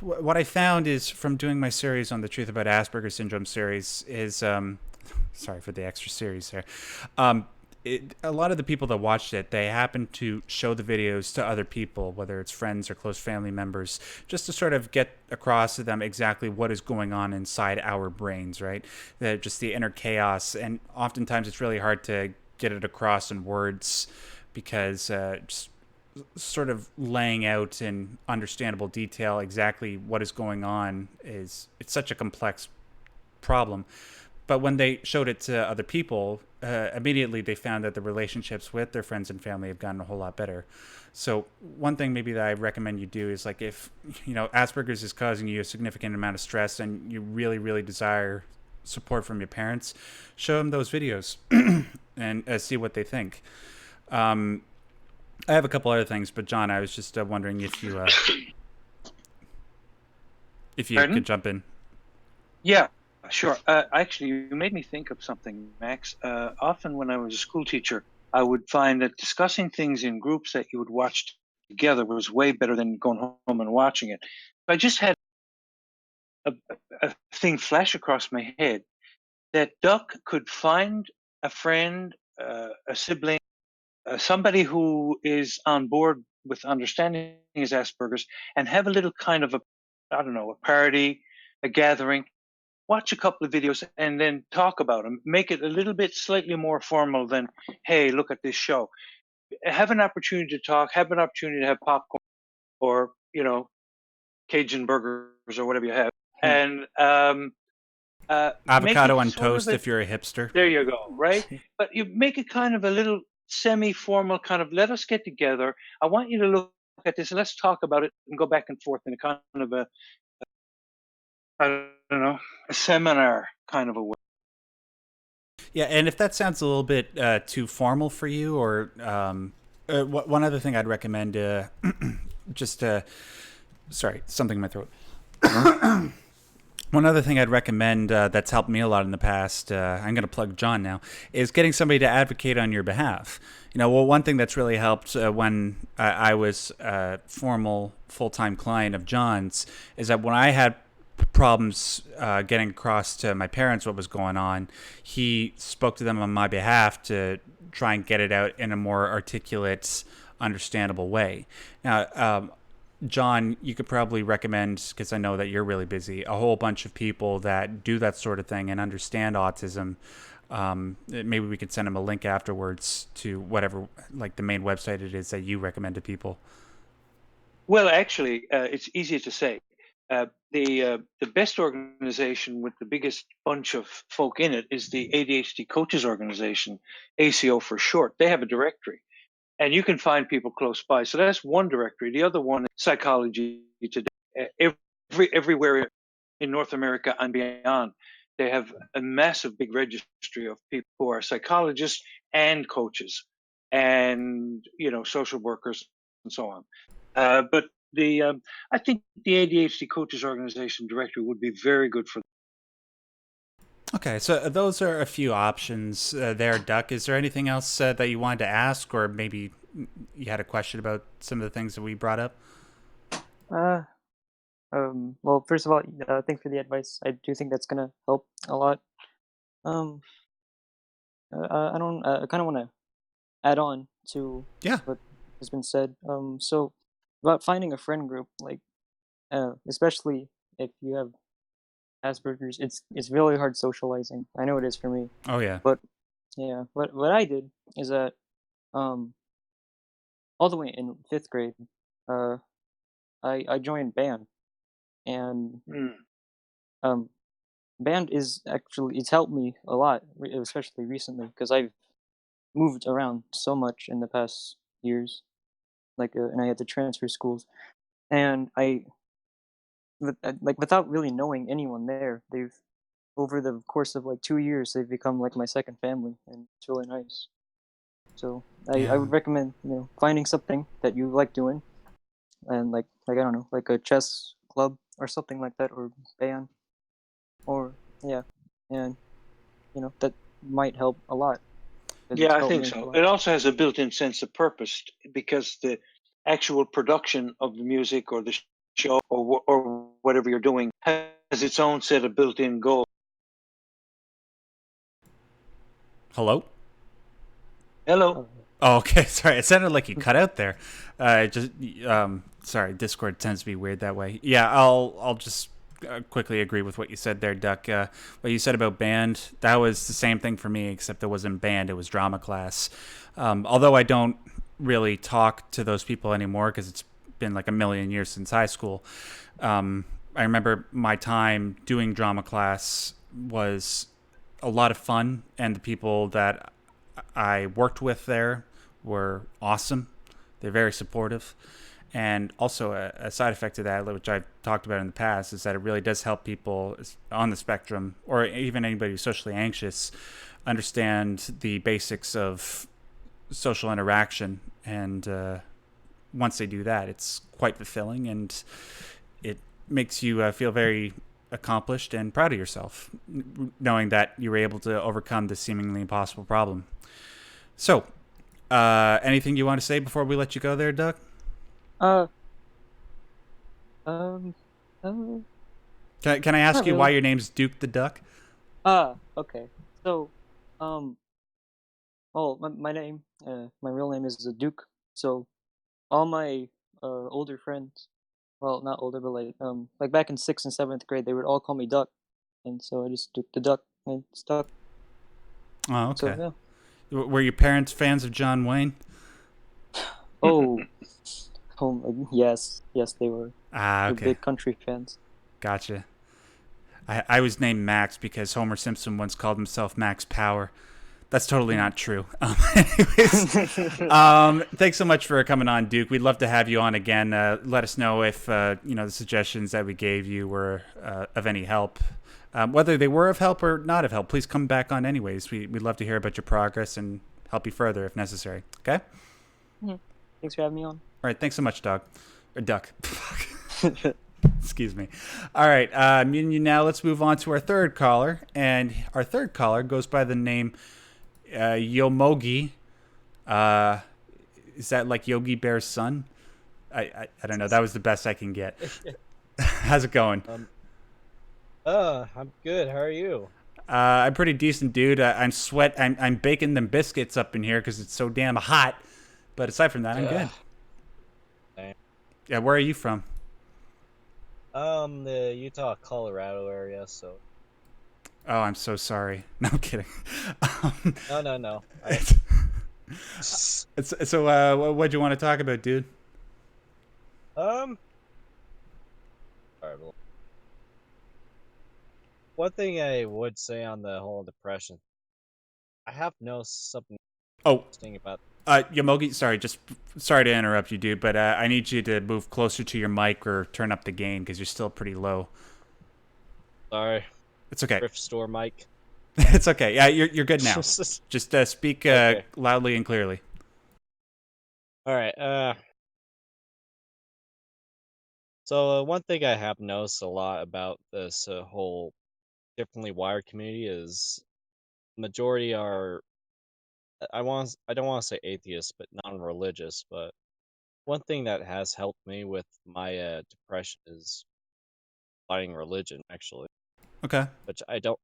A: What I found is from doing my series on the Truth About Asperger's Syndrome series is, sorry for the extra series there. A lot of the people that watched it, they happen to show the videos to other people, whether it's friends or close family members, just to sort of get across to them exactly what is going on inside our brains, right? Just the inner chaos. And oftentimes it's really hard to get it across in words because just sort of laying out in understandable detail exactly what is going on it's such a complex problem. But when they showed it to other people, immediately they found that the relationships with their friends and family have gotten a whole lot better. So one thing maybe that I recommend you do is like if you know Asperger's is causing you a significant amount of stress and you really really desire support from your parents, show them those videos and see what they think. I have a couple other things, but John, I was just wondering if you
B: Pardon?
A: could jump in.
B: Yeah, sure. Actually, you made me think of something, Max. Often when I was a school teacher, I would find that discussing things in groups that you would watch together was way better than going home and watching it. I just had a, a thing flash across my head that Duck could find a friend, a sibling, somebody who is on board with understanding his Asperger's and have a little kind of a, I don't know, a party, a gathering, watch a couple of videos and then talk about them. Make it a little bit slightly more formal than, hey, look at this show. Have an opportunity to talk, have an opportunity to have popcorn or, Cajun burgers or whatever you have.
D: Hmm.
B: And make it
A: Avocado on
B: sort of
A: toast
B: a,
A: if you're a hipster.
B: there you go, right? But you make it kind of a little semi-formal kind of, let us get together. I want you to look at this and let's talk about it and go back and forth in a kind of a, I don't know, a seminar kind of a way.
A: Yeah, and if that sounds a little bit too formal for you, or one other thing I'd recommend, just sorry, something in my throat. One other thing I'd recommend that's helped me a lot in the past, I'm going to plug John now, is getting somebody to advocate on your behalf. One thing that's really helped when I was a formal full-time client of John's is that when I had problems getting across to my parents what was going on, he spoke to them on my behalf to try and get it out in a more articulate, understandable way. Now, John, you could probably recommend, because I know that you're really busy, a whole bunch of people that do that sort of thing and understand autism. Maybe we could send him a link afterwards to whatever, like the main website it is that you recommend to people.
B: Well, actually, it's easy to say. The best organization with the biggest bunch of folk in it is the ADHD Coaches Organization, ACO for short. They have a directory, and you can find people close by. So that's one directory. The other one is Psychology Today. Everywhere in North America and beyond, they have a massive big registry of people who are psychologists and coaches, and social workers and so on. But the I think the ADHD Coaches Organization directory would be very good for.
A: Okay, so those are a few options there, Duck. Is there anything else that you wanted to ask, or maybe you had a question about some of the things that we brought up?
D: Uh, well, first of all, thanks for the advice. I do think that's gonna help a lot. Um, I don't. I kind of want to add on to
A: Yeah.
D: what has been said. So about finding a friend group, like, especially if you have Asperger's, it's really hard socializing. I know it is for me,
A: Oh, yeah.
D: but yeah, what I did is that um all the way in 5th grade, uh, I joined band, and
B: Mm.
D: um band is actually it's helped me a lot, especially recently because I've moved around so much in the past years, like, and I had to transfer schools, and like without really knowing anyone there, they've over the course of like 2 years, they've become like my second family, and it's really nice. So I
A: Yeah.
D: would recommend finding something that you like doing, and like I don't know, like a chess club or something like that, or band, or yeah, and that might help a lot because
B: Yeah,
D: it's
B: I
D: helped
B: think
D: me a
B: so.
D: lot.
B: It also has a built-in sense of purpose because the actual production of the music or the show or whatever you're doing has its own set of built-in goals.
A: Hello?
B: Hello.
D: Uh,
A: Oh, okay. Sorry, it sounded like you cut out there. Just sorry. Discord tends to be weird that way. Yeah, I'll just quickly agree with what you said there, Duck. What you said about band, that was the same thing for me, except it wasn't band; it was drama class. Although I don't really talk to those people anymore because it's been like a million years since high school. I remember my time doing drama class was a lot of fun, and the people that I worked with there were awesome. They're very supportive. And also, a side effect of that, which I've talked about in the past, is that it really does help people on the spectrum, or even anybody who's socially anxious, understand the basics of social interaction. And once they do that, it's quite fulfilling, and it makes you feel very accomplished and proud of yourself, knowing that you were able to overcome this seemingly impossible problem. So, anything you want to say before we let you go there, Doug?
D: uh, um, uh,
A: Can I ask
D: not
A: you why
D: really.
A: your name's Duke the Duck?
D: Okay. So, um, well, my name, my real name is Duke. So, all my older friends, well, not older, but like back in 6th and 7th grade, they would all call me Duck, and so I just took the duck and stuck.
A: Oh,
D: So
A: okay.
D: yeah.
A: Were your parents fans of John Wayne?
D: Oh, yes, they were.
A: Ah,
D: They're
A: okay.
D: big country fans.
A: Gotcha. I was named Max because Homer Simpson once called himself Max Power. That's totally not true. Anyways, thanks so much for coming on, Duke. We'd love to have you on again. Let us know if the suggestions that we gave you were of any help. Whether they were of help or not of help, please come back on anyways. We'd love to hear about your progress and help you further if necessary. Okay?
D: Thanks for having me on.
A: All right. Thanks so much, Dog. Or Duck. Excuse me. All right. Me and you now. Let's move on to our third caller. And our third caller goes by the name Yomogi. Is that like Yogi Bear's son? I don't know. That was the best I can get. How's it going?
E: I'm good. How are you?
A: I'm pretty decent, dude. I'm baking them biscuits up in here because it's so damn hot. But aside from that, I'm good.
E: Damn.
A: Yeah, where are you from?
E: The Utah, Colorado area. So.
A: Oh, I'm so sorry. No, I'm kidding.
E: No.
A: So, what'd you want to talk about, dude?
E: Sorry, one thing I would say on the whole depression, I have noticed something interesting about.
A: Yomogi, sorry to interrupt you, dude, but I need you to move closer to your mic or turn up the gain because you're still pretty low.
E: Sorry.
A: It's okay.
E: Thrift store mic.
A: It's okay. Yeah, you're good now. Just speak
E: Okay.
A: loudly and clearly.
E: All right. So one thing I have noticed a lot about this whole differently wired community is majority are I don't want to say atheists, but non-religious. But one thing that has helped me with my depression is finding religion, actually.
A: Okay.
E: Which I don't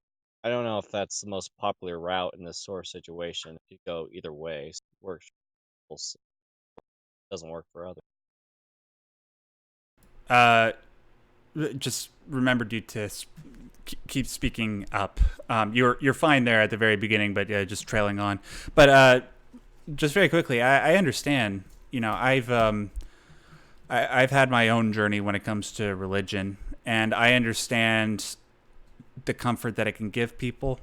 E: know if that's the most popular route in this sort of situation. If you go either way, it works. Doesn't work for others.
A: Just remember, dude, to keep speaking up. You're fine there at the very beginning, but just trailing on. But just very quickly, I understand. I've had my own journey when it comes to religion, and I understand the comfort that it can give people.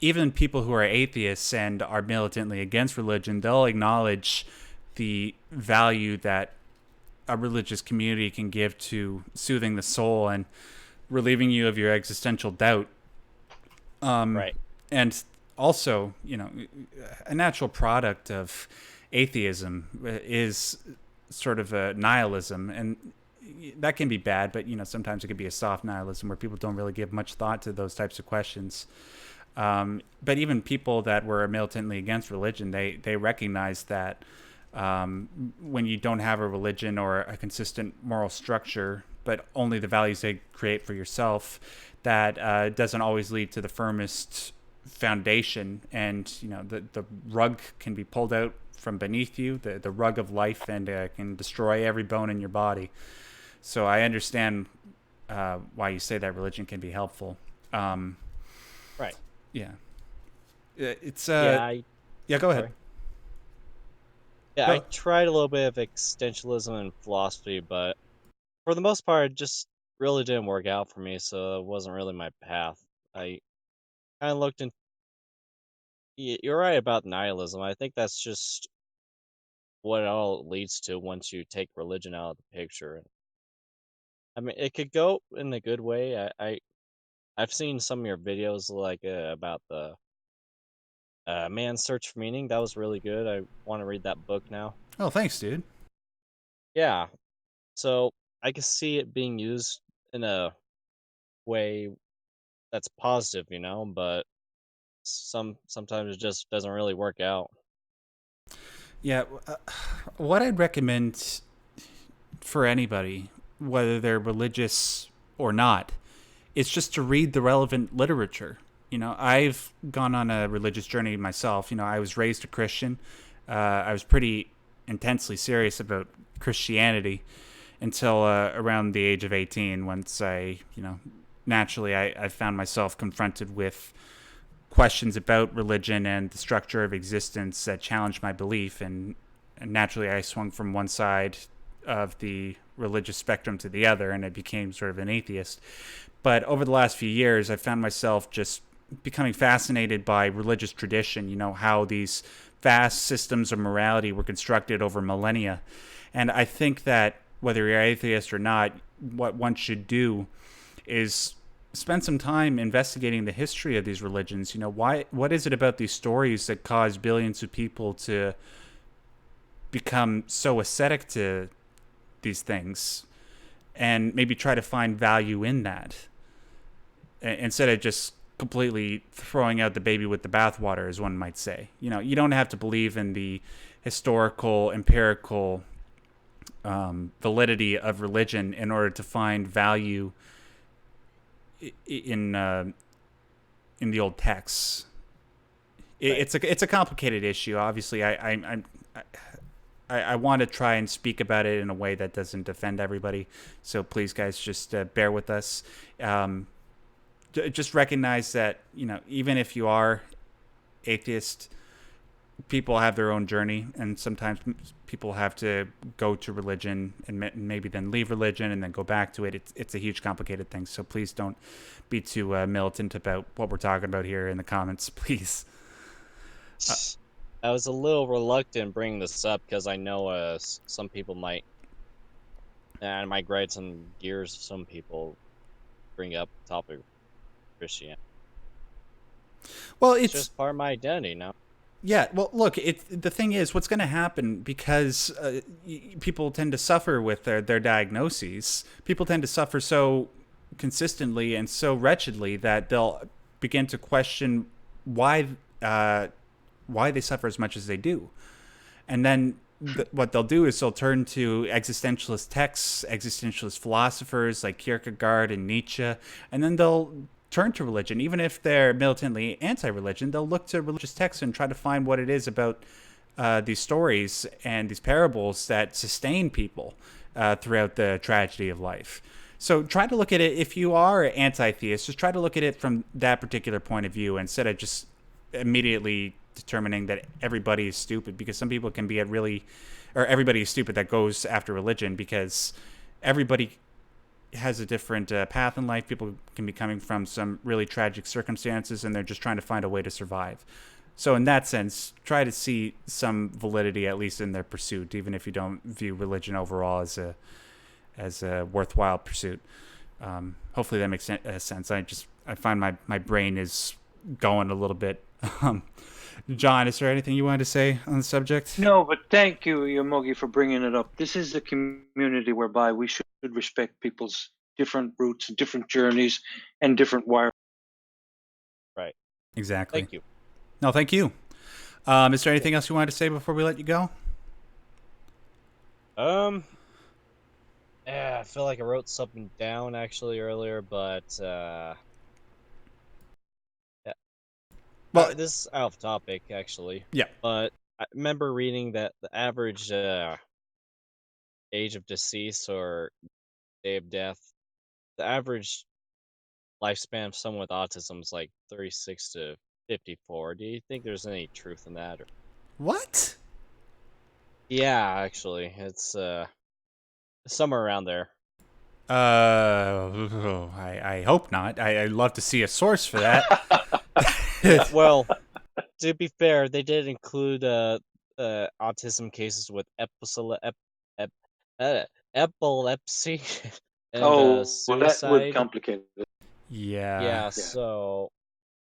A: Even people who are atheists and are militantly against religion, they'll acknowledge the value that a religious community can give to soothing the soul and relieving you of your existential doubt.
E: Right.
A: And also, a natural product of atheism is sort of a nihilism, and that can be bad, but sometimes it can be a soft nihilism where people don't really give much thought to those types of questions. But even people that were militantly against religion, they recognize that when you don't have a religion or a consistent moral structure, but only the values they create for yourself, that doesn't always lead to the firmest foundation, and the rug can be pulled out from beneath you, the rug of life, and can destroy every bone in your body. So I understand why you say that religion can be helpful.
E: Right.
A: Yeah. It's
E: yeah.
A: Go ahead.
E: Yeah, I tried a little bit of existentialism and philosophy, but for the most part, it just really didn't work out for me, so it wasn't really my path. I kind of looked in. You're right about nihilism. I think that's just what it all leads to once you take religion out of the picture. I mean, it could go in a good way. I've seen some of your videos like about the Man's Search for Meaning. That was really good. I want to read that book now.
A: Oh, thanks, dude.
E: Yeah. So I can see it being used in a way that's positive, but sometimes it just doesn't really work out.
A: Yeah, what I'd recommend for anybody, whether they're religious or not, is just to read the relevant literature. I've gone on a religious journey myself. I was raised a Christian. I was pretty intensely serious about Christianity until around the age of 18, once I, naturally I found myself confronted with questions about religion and the structure of existence that challenged my belief, and naturally I swung from one side of the religious spectrum to the other, and I became sort of an atheist. But over the last few years, I found myself just becoming fascinated by religious tradition, how these vast systems of morality were constructed over millennia. And I think that whether you're atheist or not, what one should do is spend some time investigating the history of these religions. What is it about these stories that cause billions of people to become so ascetic to these things, and maybe try to find value in that instead of just completely throwing out the baby with the bathwater, as one might say. You don't have to believe in the historical, empirical validity of religion in order to find value in the old texts. It's a complicated issue. Obviously, I want to try and speak about it in a way that doesn't offend everybody. So please, guys, just bear with us. Just recognize that even if you are atheist, people have their own journey, and sometimes people have to go to religion and maybe then leave religion and then go back to it. It's a huge, complicated thing. So please don't be too militant about what we're talking about here in the comments, please.
E: I was a little reluctant bringing this up because I know some people might, and might grind some gears. Some people bring up the topic of Christianity.
A: Well,
E: it's just part of my identity now.
A: Yeah, well, look, the thing is, what's going to happen, because people tend to suffer with their diagnoses. People tend to suffer so consistently and so wretchedly that they'll begin to question why they suffer as much as they do. And then what they'll do is they'll turn to existentialist texts, existentialist philosophers like Kierkegaard and Nietzsche, and then they'll turn to religion. Even if they're militantly anti-religion, they'll look to religious texts and try to find what it is about these stories and these parables that sustain people throughout the tragedy of life. So try to look at it, if you are anti-theist, just try to look at it from that particular point of view instead of just immediately determining that everybody is stupid, because some people can be everybody is stupid that goes after religion, because everybody has a different path in life. People can be coming from some really tragic circumstances, and they're just trying to find a way to survive. So in that sense, try to see some validity at least in their pursuit, even if you don't view religion overall as a worthwhile pursuit. Hopefully that makes sense. I find my brain is going a little bit. John, is there anything you wanted to say on the subject?
B: No, but thank you, Yomogi, for bringing it up. This is a community whereby we should respect people's different routes, different journeys, and different wires.
E: Right.
A: Exactly.
E: Thank you.
A: No, thank you. Is there anything else you wanted to say before we let you go?
E: Yeah, I feel like I wrote something down actually earlier, but yeah. Well, this is out of topic actually.
A: Yeah.
E: But I remember reading that the average age of decease or day of death, the average lifespan of someone with autism is like 36 to 54. Do you think there's any truth in that? Or...
A: What?
E: Yeah, actually, it's somewhere around there.
A: I hope not. I'd love to see a source for that.
E: Well, to be fair, they did include autism cases with epilepsy and suicide.
B: Well, that would complicate it.
A: Yeah.
E: So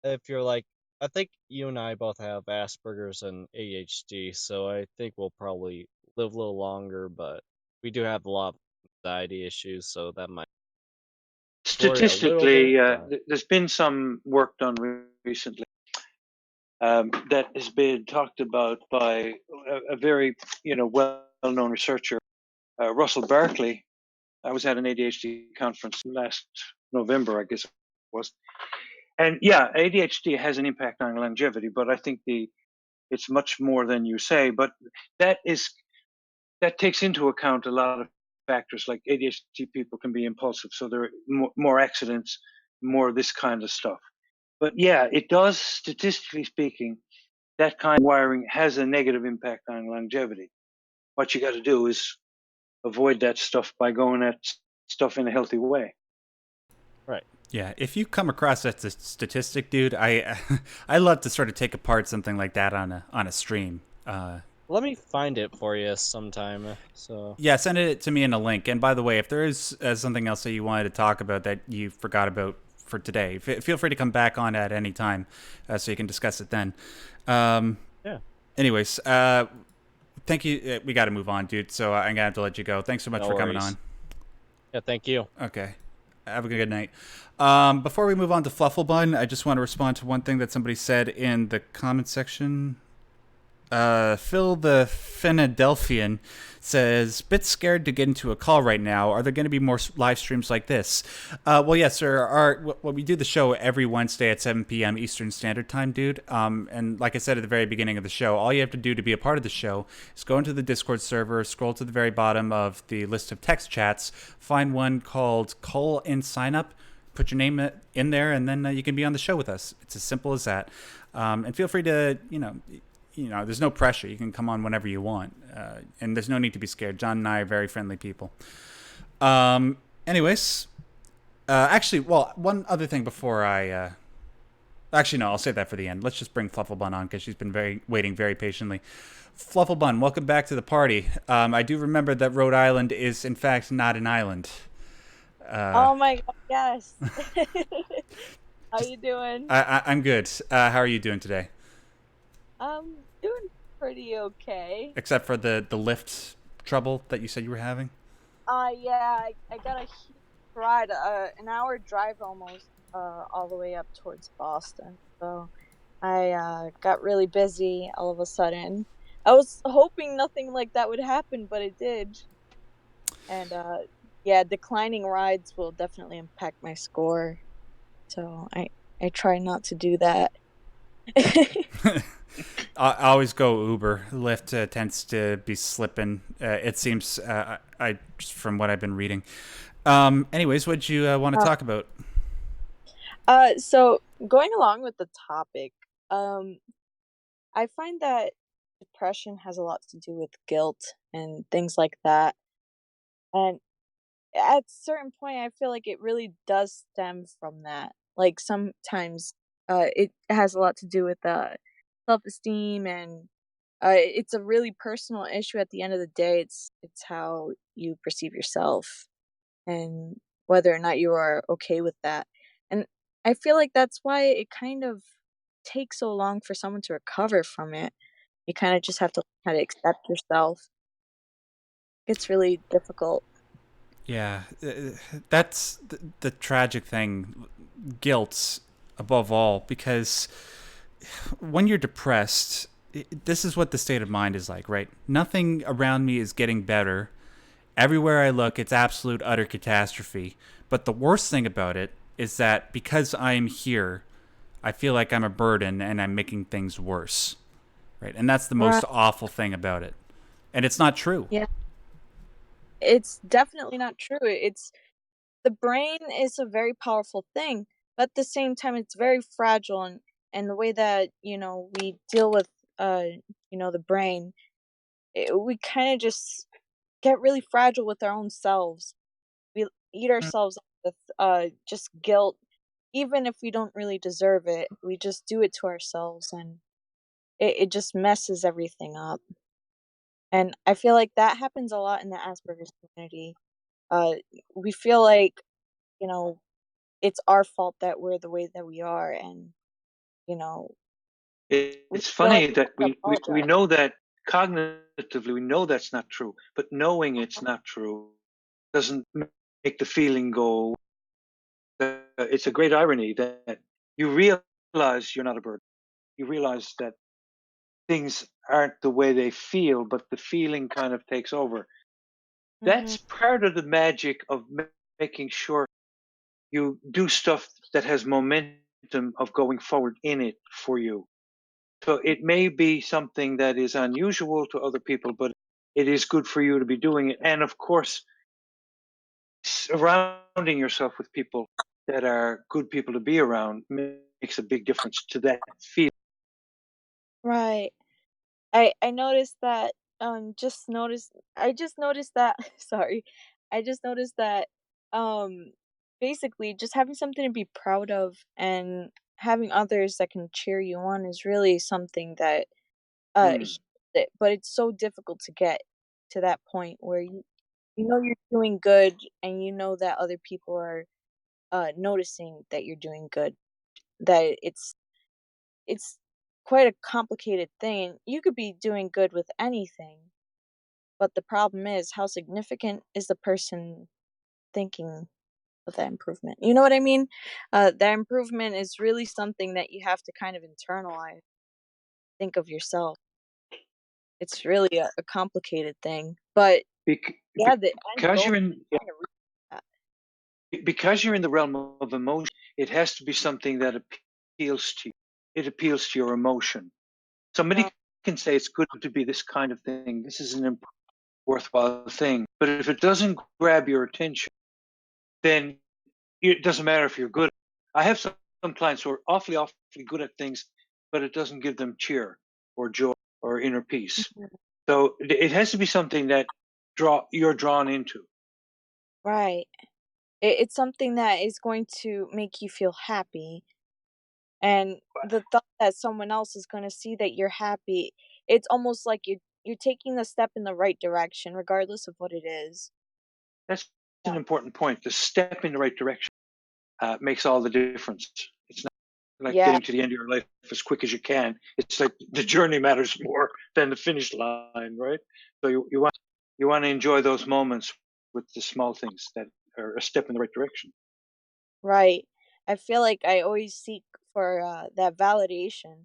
E: if you're like, I think you and I both have Asperger's and ADHD, so I think we'll probably live a little longer, but we do have a lot of anxiety issues, so that might...
B: Statistically, there's been some work done recently that has been talked about by a very well-known researcher, Russell Barkley. I was at an ADHD conference last November, I guess it was. And yeah, ADHD has an impact on longevity, but I think it's much more than you say. But that takes into account a lot of factors. Like ADHD people can be impulsive, so there are more accidents more of this kind of stuff. But yeah, it does, statistically speaking, that kind of wiring has a negative impact on longevity. What you got to do is avoid that stuff by going at stuff in a healthy way.
E: Right.
A: Yeah, if you come across that statistic, dude, I love to sort of take apart something like that on a stream.
E: Let me find it for you sometime. So
A: Yeah, send it to me in a link. And by the way, if there is something else that you wanted to talk about that you forgot about for today, feel free to come back on at any time, so you can discuss it then.
E: yeah,
A: Anyways, thank you. We got to move on, dude. So I'm gonna have to let you go. Thanks so much
E: no
A: for coming
E: worries.
A: on.
E: Yeah, thank you.
A: Okay. Have a good night. Before we move on to Flufflebun, I just want to respond to one thing that somebody said in the comment section. Phil the Philadelphian says, bit scared to get into a call right now. Are there going to be more live streams like this? Well, yes, sir. We do the show every Wednesday at 7 p.m. Eastern Standard Time, dude. And like I said at the very beginning of the show, all you have to do to be a part of the show is go into the Discord server, scroll to the very bottom of the list of text chats, find one called Call and Sign Up, put your name in there, and then you can be on the show with us. It's as simple as that. And feel free to, there's no pressure. You can come on whenever you want. And there's no need to be scared. John and I are very friendly people. Anyways, actually, well, one other thing before I... actually, no, I'll save that for the end. Let's just bring Flufflebun on because she's been waiting very patiently. Flufflebun, welcome back to the party. I do remember that Rhode Island is, in fact, not an island.
F: Oh my god, yes. How you doing?
A: I'm good. How are you doing today?
F: Doing pretty okay.
A: Except for the lift trouble that you said you were having?
F: Yeah, I got a huge ride, an hour drive almost, all the way up towards Boston. So I got really busy all of a sudden. I was hoping nothing like that would happen, but it did. And yeah, declining rides will definitely impact my score. So I try not to do that.
A: I always go Uber. Lyft tends to be slipping. It seems, just from what I've been reading. Anyways, what'd you want to talk about?
F: So going along with the topic, I find that depression has a lot to do with guilt and things like that. And at a certain point, I feel like it really does stem from that. Like sometimes, it has a lot to do with self-esteem, and it's a really personal issue. At the end of the day, it's how you perceive yourself and whether or not you are okay with that. And I feel like that's why it kind of takes so long for someone to recover from it. You kind of just have to learn how to accept yourself. It's really difficult.
A: Yeah, that's the tragic thing. Guilt, above all, because when you're depressed, this is what the state of mind is like, right? Nothing around me is getting better. Everywhere I look, it's absolute utter catastrophe. But the worst thing about it is that because I'm here, I feel like I'm a burden and I'm making things worse, right? And that's the most awful thing about it. And it's not true.
F: Yeah. It's definitely not true. It's the brain is a very powerful thing, but at the same time it's very fragile, and the way that, we deal with the brain, we kind of just get really fragile with our own selves. We eat ourselves up with just guilt, even if we don't really deserve it. We just do it to ourselves, and it just messes everything up. And I feel like that happens a lot in the Asperger's community. We feel like, you know, it's our fault that we're the way that we are, and you know, we
B: It's
F: feel
B: funny
F: like
B: that
F: we have to
B: we
F: apologize.
B: know that cognitively, we know that's not true, but knowing it's not true doesn't make the feeling go. It's a great irony that you realize you're not a burden. You realize that things aren't the way they feel, but the feeling kind of takes over. That's part of the magic of making sure you do stuff that has momentum of going forward in it for you. So it may be something that is unusual to other people, but it is good for you to be doing it. And of course, surrounding yourself with people that are good people to be around makes a big difference to that feeling.
F: Right. I noticed that I just noticed that sorry. I just noticed that um basically just having something to be proud of and having others that can cheer you on is really something that
B: Mm.
F: heals it, but it's so difficult to get to that point where you know you're doing good and you know that other people are noticing that you're doing good, that it's quite a complicated thing. You could be doing good with anything, but the problem is how significant is the person thinking of that improvement? You know what I mean? That improvement is really something that you have to kind of internalize. Think of yourself. It's really a complicated thing, but
B: Bec-
F: yeah, the end
B: because
F: goal
B: you're
F: is
B: in
F: kind of that.
B: because you're in the realm of emotion, it has to be something that appeals to you. It appeals to your emotion. Somebody
F: Uh,
B: can say it's good to be this kind of thing. This is an worthwhile thing. But if it doesn't grab your attention, then it doesn't matter if you're good. I have some clients who are awfully good at things, but it doesn't give them cheer or joy or inner peace. So it has to be something that you're drawn into.
F: right. It's something that is going to make you feel happy, and the thought that someone else is going to see that you're happy, it's almost like you're taking a step in the right direction regardless of what it is.
B: That's
F: Yeah.
B: an important point. The step in the right direction makes all the difference. It's not like
F: Yeah,
B: getting to the end of your life as quick as you can. It's like the journey matters more than the finish line, right? So you want to enjoy those moments with the small things that are a step in the right direction.
F: right. I feel like I always seek for that validation.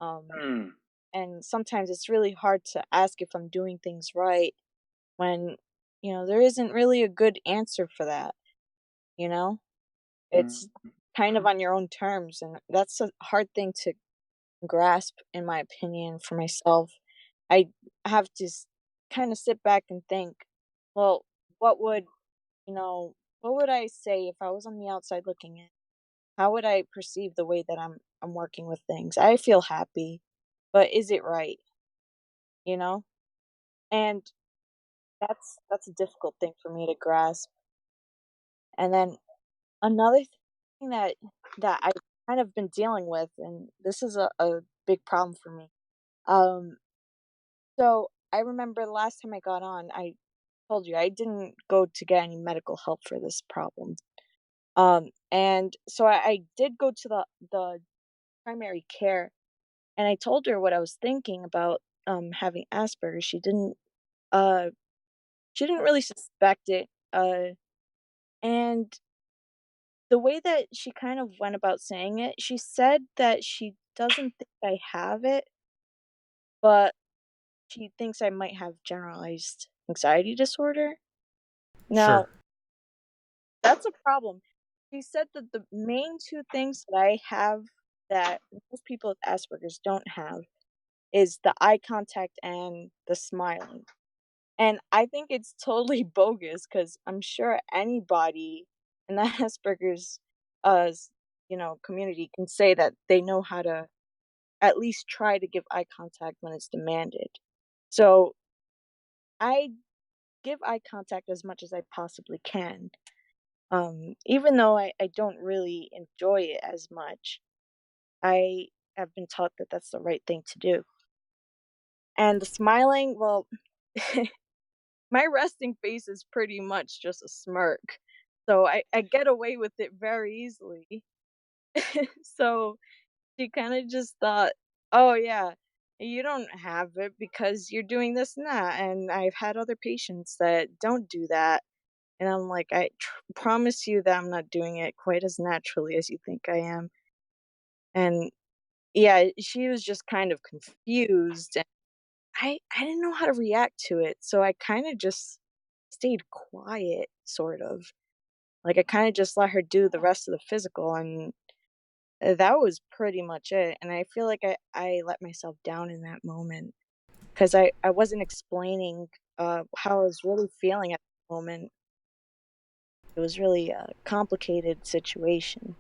F: Um,
B: Hmm.
F: and sometimes it's really hard to ask if I'm doing things right when, there isn't really a good answer for that, you know? It's kind of on your own terms, and that's a hard thing to grasp, in my opinion, for myself. I have to kind of sit back and think, well, what would, you know, what would I say if I was on the outside looking in? How would I perceive the way that I'm working with things? I feel happy, but is it right? You know? And that's a difficult thing for me to grasp. And then another thing that I've kind of been dealing with, and this is a big problem for me. Um, so I remember the last time I got on, I told you I didn't go to get any medical help for this problem. And so I did go to the primary care, and I told her what I was thinking about having Asperger's. Uh she didn't really suspect it. And the way that she kind of went about saying it, she said that she doesn't think I have it, but she thinks I might have generalized anxiety disorder.
A: Sure.
F: Now, that's a problem. She said that the main two things that I have that most people with Asperger's don't have is the eye contact and the smiling. And I think it's totally bogus because I'm sure anybody in the Asperger's, community can say that they know how to at least try to give eye contact when it's demanded. So I give eye contact as much as I possibly can. Even though I don't really enjoy it as much, I have been taught that that's the right thing to do. And the smiling, well, my resting face is pretty much just a smirk. So I get away with it very easily. So she kind of just thought, oh, yeah, you don't have it because you're doing this and that. And I've had other patients that don't do that. And I'm like, I promise you that I'm not doing it quite as naturally as you think I am. And yeah, she was just kind of confused. And I didn't know how to react to it. So I kind of just stayed quiet, sort of. Like, I kinda just let her do the rest of the physical, and, that was pretty much it, and I feel like I let myself down in that moment because I wasn't explaining, how I was really feeling at the moment. it was really a complicated situation.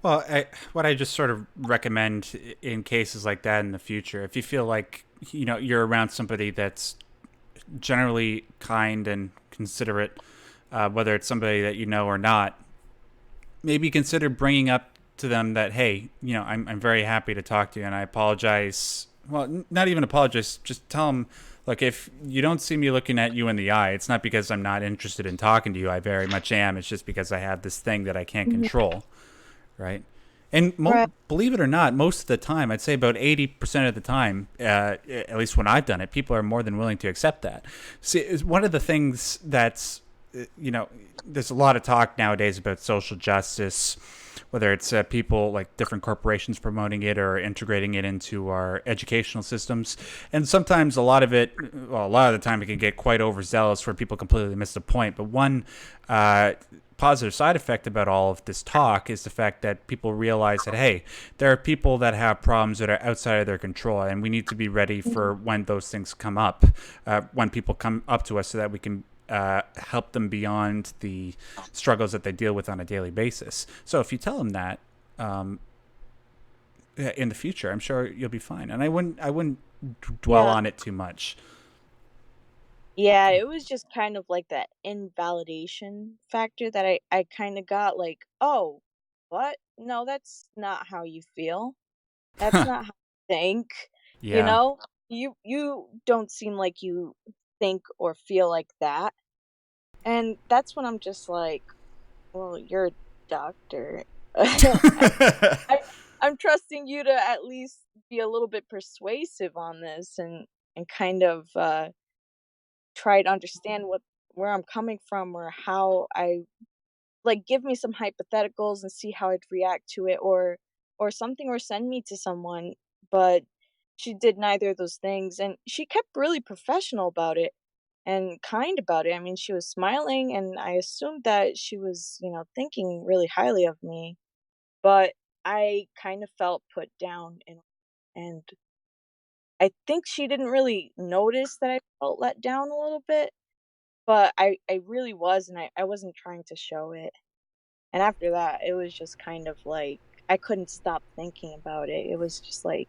A: Well, what I just sort of recommend in cases like that in the future, if you feel like you're around somebody that's generally kind and considerate, whether it's somebody that you know or not, maybe consider bringing up to them that, hey, I'm very happy to talk to you, and I apologize. Well, not even apologize. Just tell them, look, if you don't see me looking at you in the eye, it's not because I'm not interested in talking to you. I very much am. It's just because I have this thing that I can't
F: Mhm.
A: control, right? And
F: Right.
A: believe it or not, most of the time, I'd say about 80% of the time, at least when I've done it, people are more than willing to accept that. See, it's one of the things that's, there's a lot of talk nowadays about social justice, whether it's people like different corporations promoting it or integrating it into our educational systems. And sometimes a lot of the time it can get quite overzealous where people completely miss the point. But one positive side effect about all of this talk is the fact that people realize that, hey, there are people that have problems that are outside of their control, and we need to be ready for when those things come up, when people come up to us, so that we can help them beyond the struggles that they deal with on a daily basis. So if you tell them that in the future, I'm sure you'll be fine. And I wouldn't dwell
F: Yeah.
A: on it too much.
F: Yeah, it was just kind of like that invalidation factor that I kind of got like, oh, what? No, that's not how you feel. That's not how you think. You
A: Yeah.
F: know, you don't seem like you think or feel like that. And that's when I'm just like, well, you're a doctor. I I'm trusting you to at least be a little bit persuasive on this and kind of try to understand where I'm coming from or how I like give me some hypotheticals and see how I'd react to it or something or send me to someone, but she did neither of those things and she kept really professional about it and kind about it. I mean, she was smiling and I assumed that she was, thinking really highly of me, but I kind of felt put down and I think she didn't really notice that I felt let down a little bit, but I really was, and I wasn't trying to show it. And after that, it was just kind of like I couldn't stop thinking about it. It was just like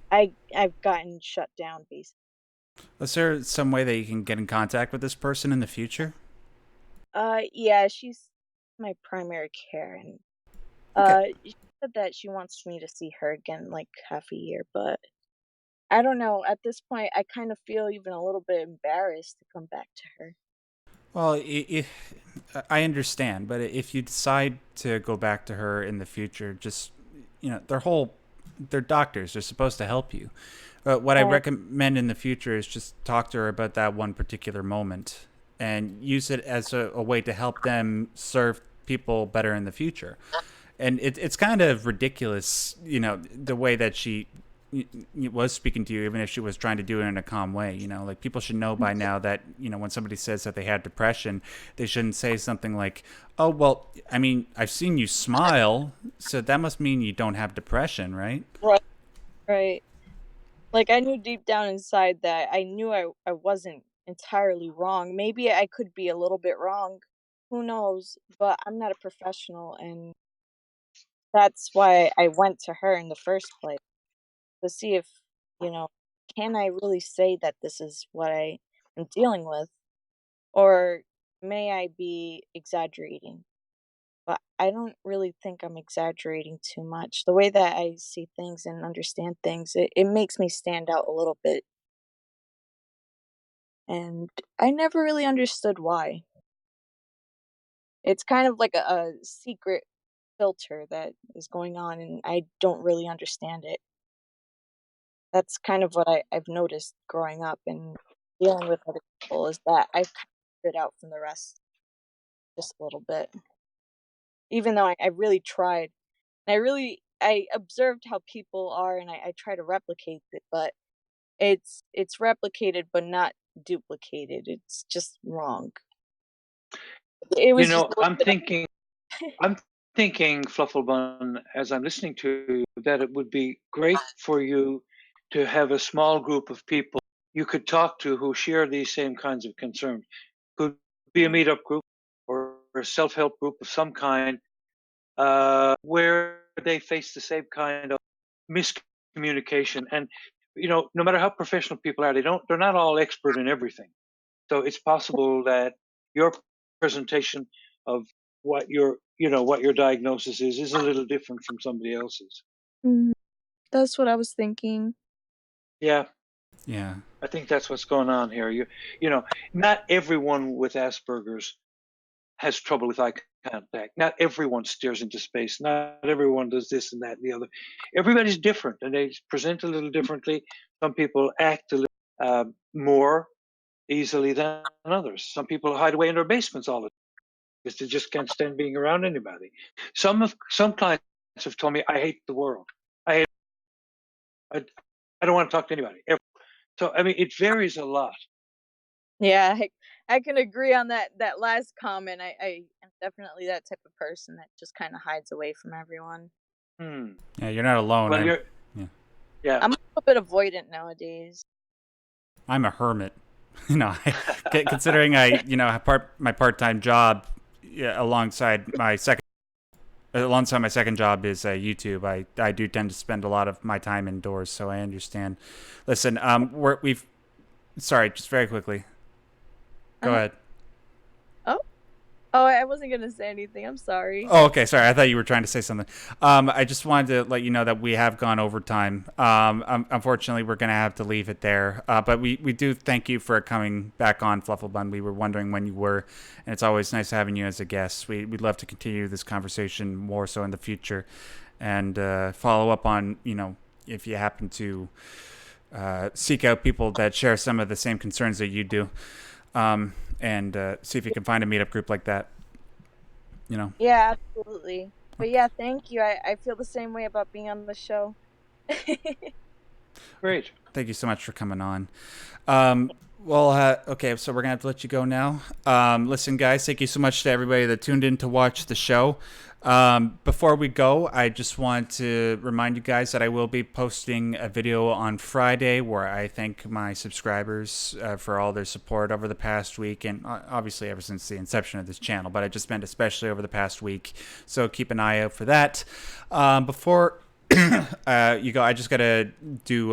F: I've gotten shut down basically.
A: Is there some way that you can get in contact with this person in the future?
F: Yeah, she's my primary care, and
A: Okay.
F: she said that she wants me to see her again like half a year, but I don't know. At this point, I kind of feel even a little bit embarrassed to come back to her.
A: Well, I understand, but if you decide to go back to her in the future, just they're doctors. They're supposed to help you. What I
F: Right.
A: recommend in the future is just talk to her about that one particular moment and use it as a way to help them serve people better in the future. And it's kind of ridiculous, the way that she was speaking to you, even if she was trying to do it in a calm way. Like, people should know by now that when somebody says that they had depression, they shouldn't say something like, "Oh, well, I mean, I've seen you smile, so that must mean you don't have depression, right?"
F: Right. Right. Like, I knew deep down inside that I knew I wasn't entirely wrong. Maybe I could be a little bit wrong. Who knows? But I'm not a professional, and that's why I went to her in the first place to see if, you know, can I really say that this is what I am dealing with, or may I be exaggerating? But I don't really think I'm exaggerating too much. The way that I see things and understand things, it makes me stand out a little bit. And I never really understood why. It's kind of like a secret filter that is going on, and I don't really understand it. That's kind of what I've noticed growing up and dealing with other people is that I've kind of stood out from the rest just a little bit. Even though I really tried. I observed how people are and I try to replicate it, but it's replicated but not duplicated. It's just wrong. It
B: You
F: was just
B: know,
F: a little bit
B: I'm thinking, Flufflebun, as I'm listening to you, that it would be great for you to have a small group of people you could talk to who share these same kinds of concerns. Could be a meetup group, or a self-help group of some kind, where they face the same kind of miscommunication. And no matter how professional people are, they're not all expert in everything. So it's possible that your presentation of what your diagnosis is a little different from somebody else's.
F: Mhm. That's what I was thinking.
B: Yeah,
A: Yeah.
B: I think that's what's going on here. Not everyone with Asperger's has trouble with eye contact. Not everyone stares into space. Not everyone does this and that and the other. Everybody's different, and they present a little differently. Some people act a little more easily than others. Some people hide away in their basements all the time because they just can't stand being around anybody. Some clients have told me, "I hate the world. I don't want to talk to anybody." So I mean, it varies a lot.
F: Yeah, I can agree on that last comment. I am definitely that type of person that just kind of hides away from everyone.
A: Yeah, you're not alone.
B: Well, yeah.
F: I'm a little bit avoidant nowadays.
A: I'm a hermit. Considering I my part-time job alongside my second job is YouTube. I do tend to spend a lot of my time indoors, so I understand. Listen, sorry, just very quickly. Go ahead.
F: Oh, I wasn't gonna say anything. I'm sorry.
A: Oh, okay. Sorry, I thought you were trying to say something. I just wanted to let you know that we have gone over time. Unfortunately, we're going to have to leave it there. But we do thank you for coming back on Flufflebun. We were wondering when you were, and it's always nice having you as a guest. We'd love to continue this conversation more so in the future, and follow up on if you happen to seek out people that share some of the same concerns that you do. And see if you can find a meetup group like that.
F: Yeah, absolutely. But yeah, thank you. I feel the same way about being on the show.
B: Great.
A: Thank you so much for coming on. Okay, so we're going to have to let you go now. Listen, guys, thank you so much to everybody that tuned in to watch the show. Before we go, I just want to remind you guys that I will be posting a video on Friday where I thank my subscribers for all their support over the past week, and obviously ever since the inception of this channel, but I just meant especially over the past week. So keep an eye out for that. Before you go, I just got to do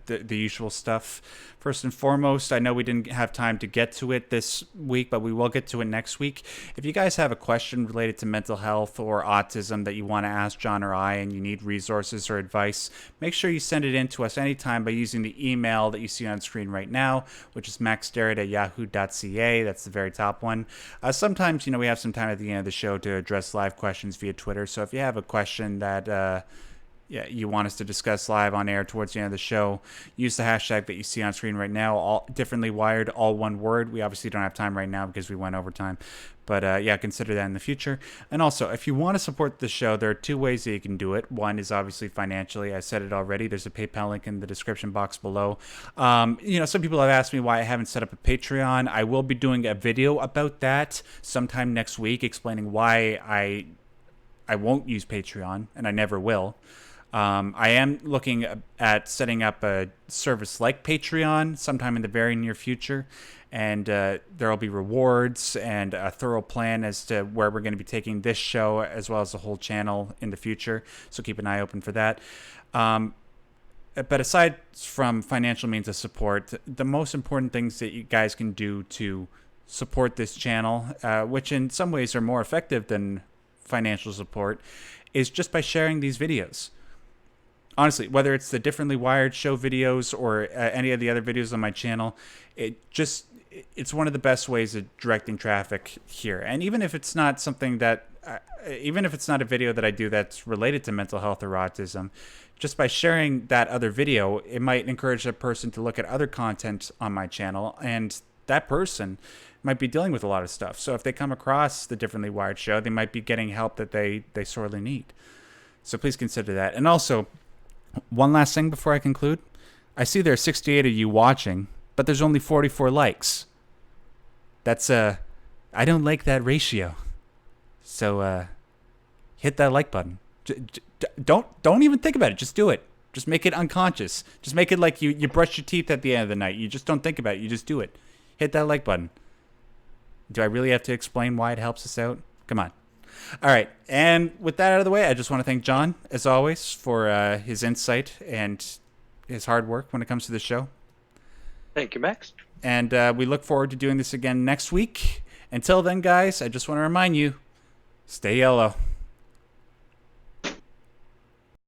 A: the usual stuff. First and foremost, I know we didn't have time to get to it this week, but we will get to it next week. If you guys have a question related to mental health or autism that you want to ask John or I, and you need resources or advice, make sure you send it in to us anytime by using the email that you see on screen right now, which is maxderrat@yahoo.ca. That's the very top one. Sometimes, we have some time at the end of the show to address live questions via Twitter. So if you have a question that you want us to discuss live on air towards the end of the show, use the hashtag that you see on screen right now, all differently wired, all one word. We obviously don't have time right now because we went over time, but consider that in the future. And also, if you want to support the show, there are two ways that you can do it. One is obviously financially. I said it already. There's a PayPal link in the description box below. Some people have asked me why I haven't set up a Patreon. I will be doing a video about that sometime next week, explaining why I won't use Patreon, and I never will. I am looking at setting up a service like Patreon sometime in the very near future, and there will be rewards and a thorough plan as to where we're going to be taking this show as well as the whole channel in the future, so keep an eye open for that. But aside from financial means of support, the most important things that you guys can do to support this channel, which in some ways are more effective than financial support, is just by sharing these videos. Honestly, whether it's the Differently Wired show videos or any of the other videos on my channel, it's one of the best ways of directing traffic here. And even if it's not something that, even if it's not a video that I do that's related to mental health or autism, just by sharing that other video, it might encourage a person to look at other content on my channel, and that person might be dealing with a lot of stuff. So if they come across the Differently Wired show, they might be getting help that they sorely need. So please consider that. And also, one last thing before I conclude. I see there are 68 of you watching, but there's only 44 likes. That's I don't like that ratio. So hit that like button. Don't even think about it. Just do it. Just make it unconscious. Just make it like you brush your teeth at the end of the night. You just don't think about it. You just do it. Hit that like button. Do I really have to explain why it helps us out? Come on. All right. And with that out of the way, I just want to thank John, as always, for his insight and his hard work when it comes to the show.
B: Thank you, Max.
A: And we look forward to doing this again next week. Until then, guys, I just want to remind you, stay yellow.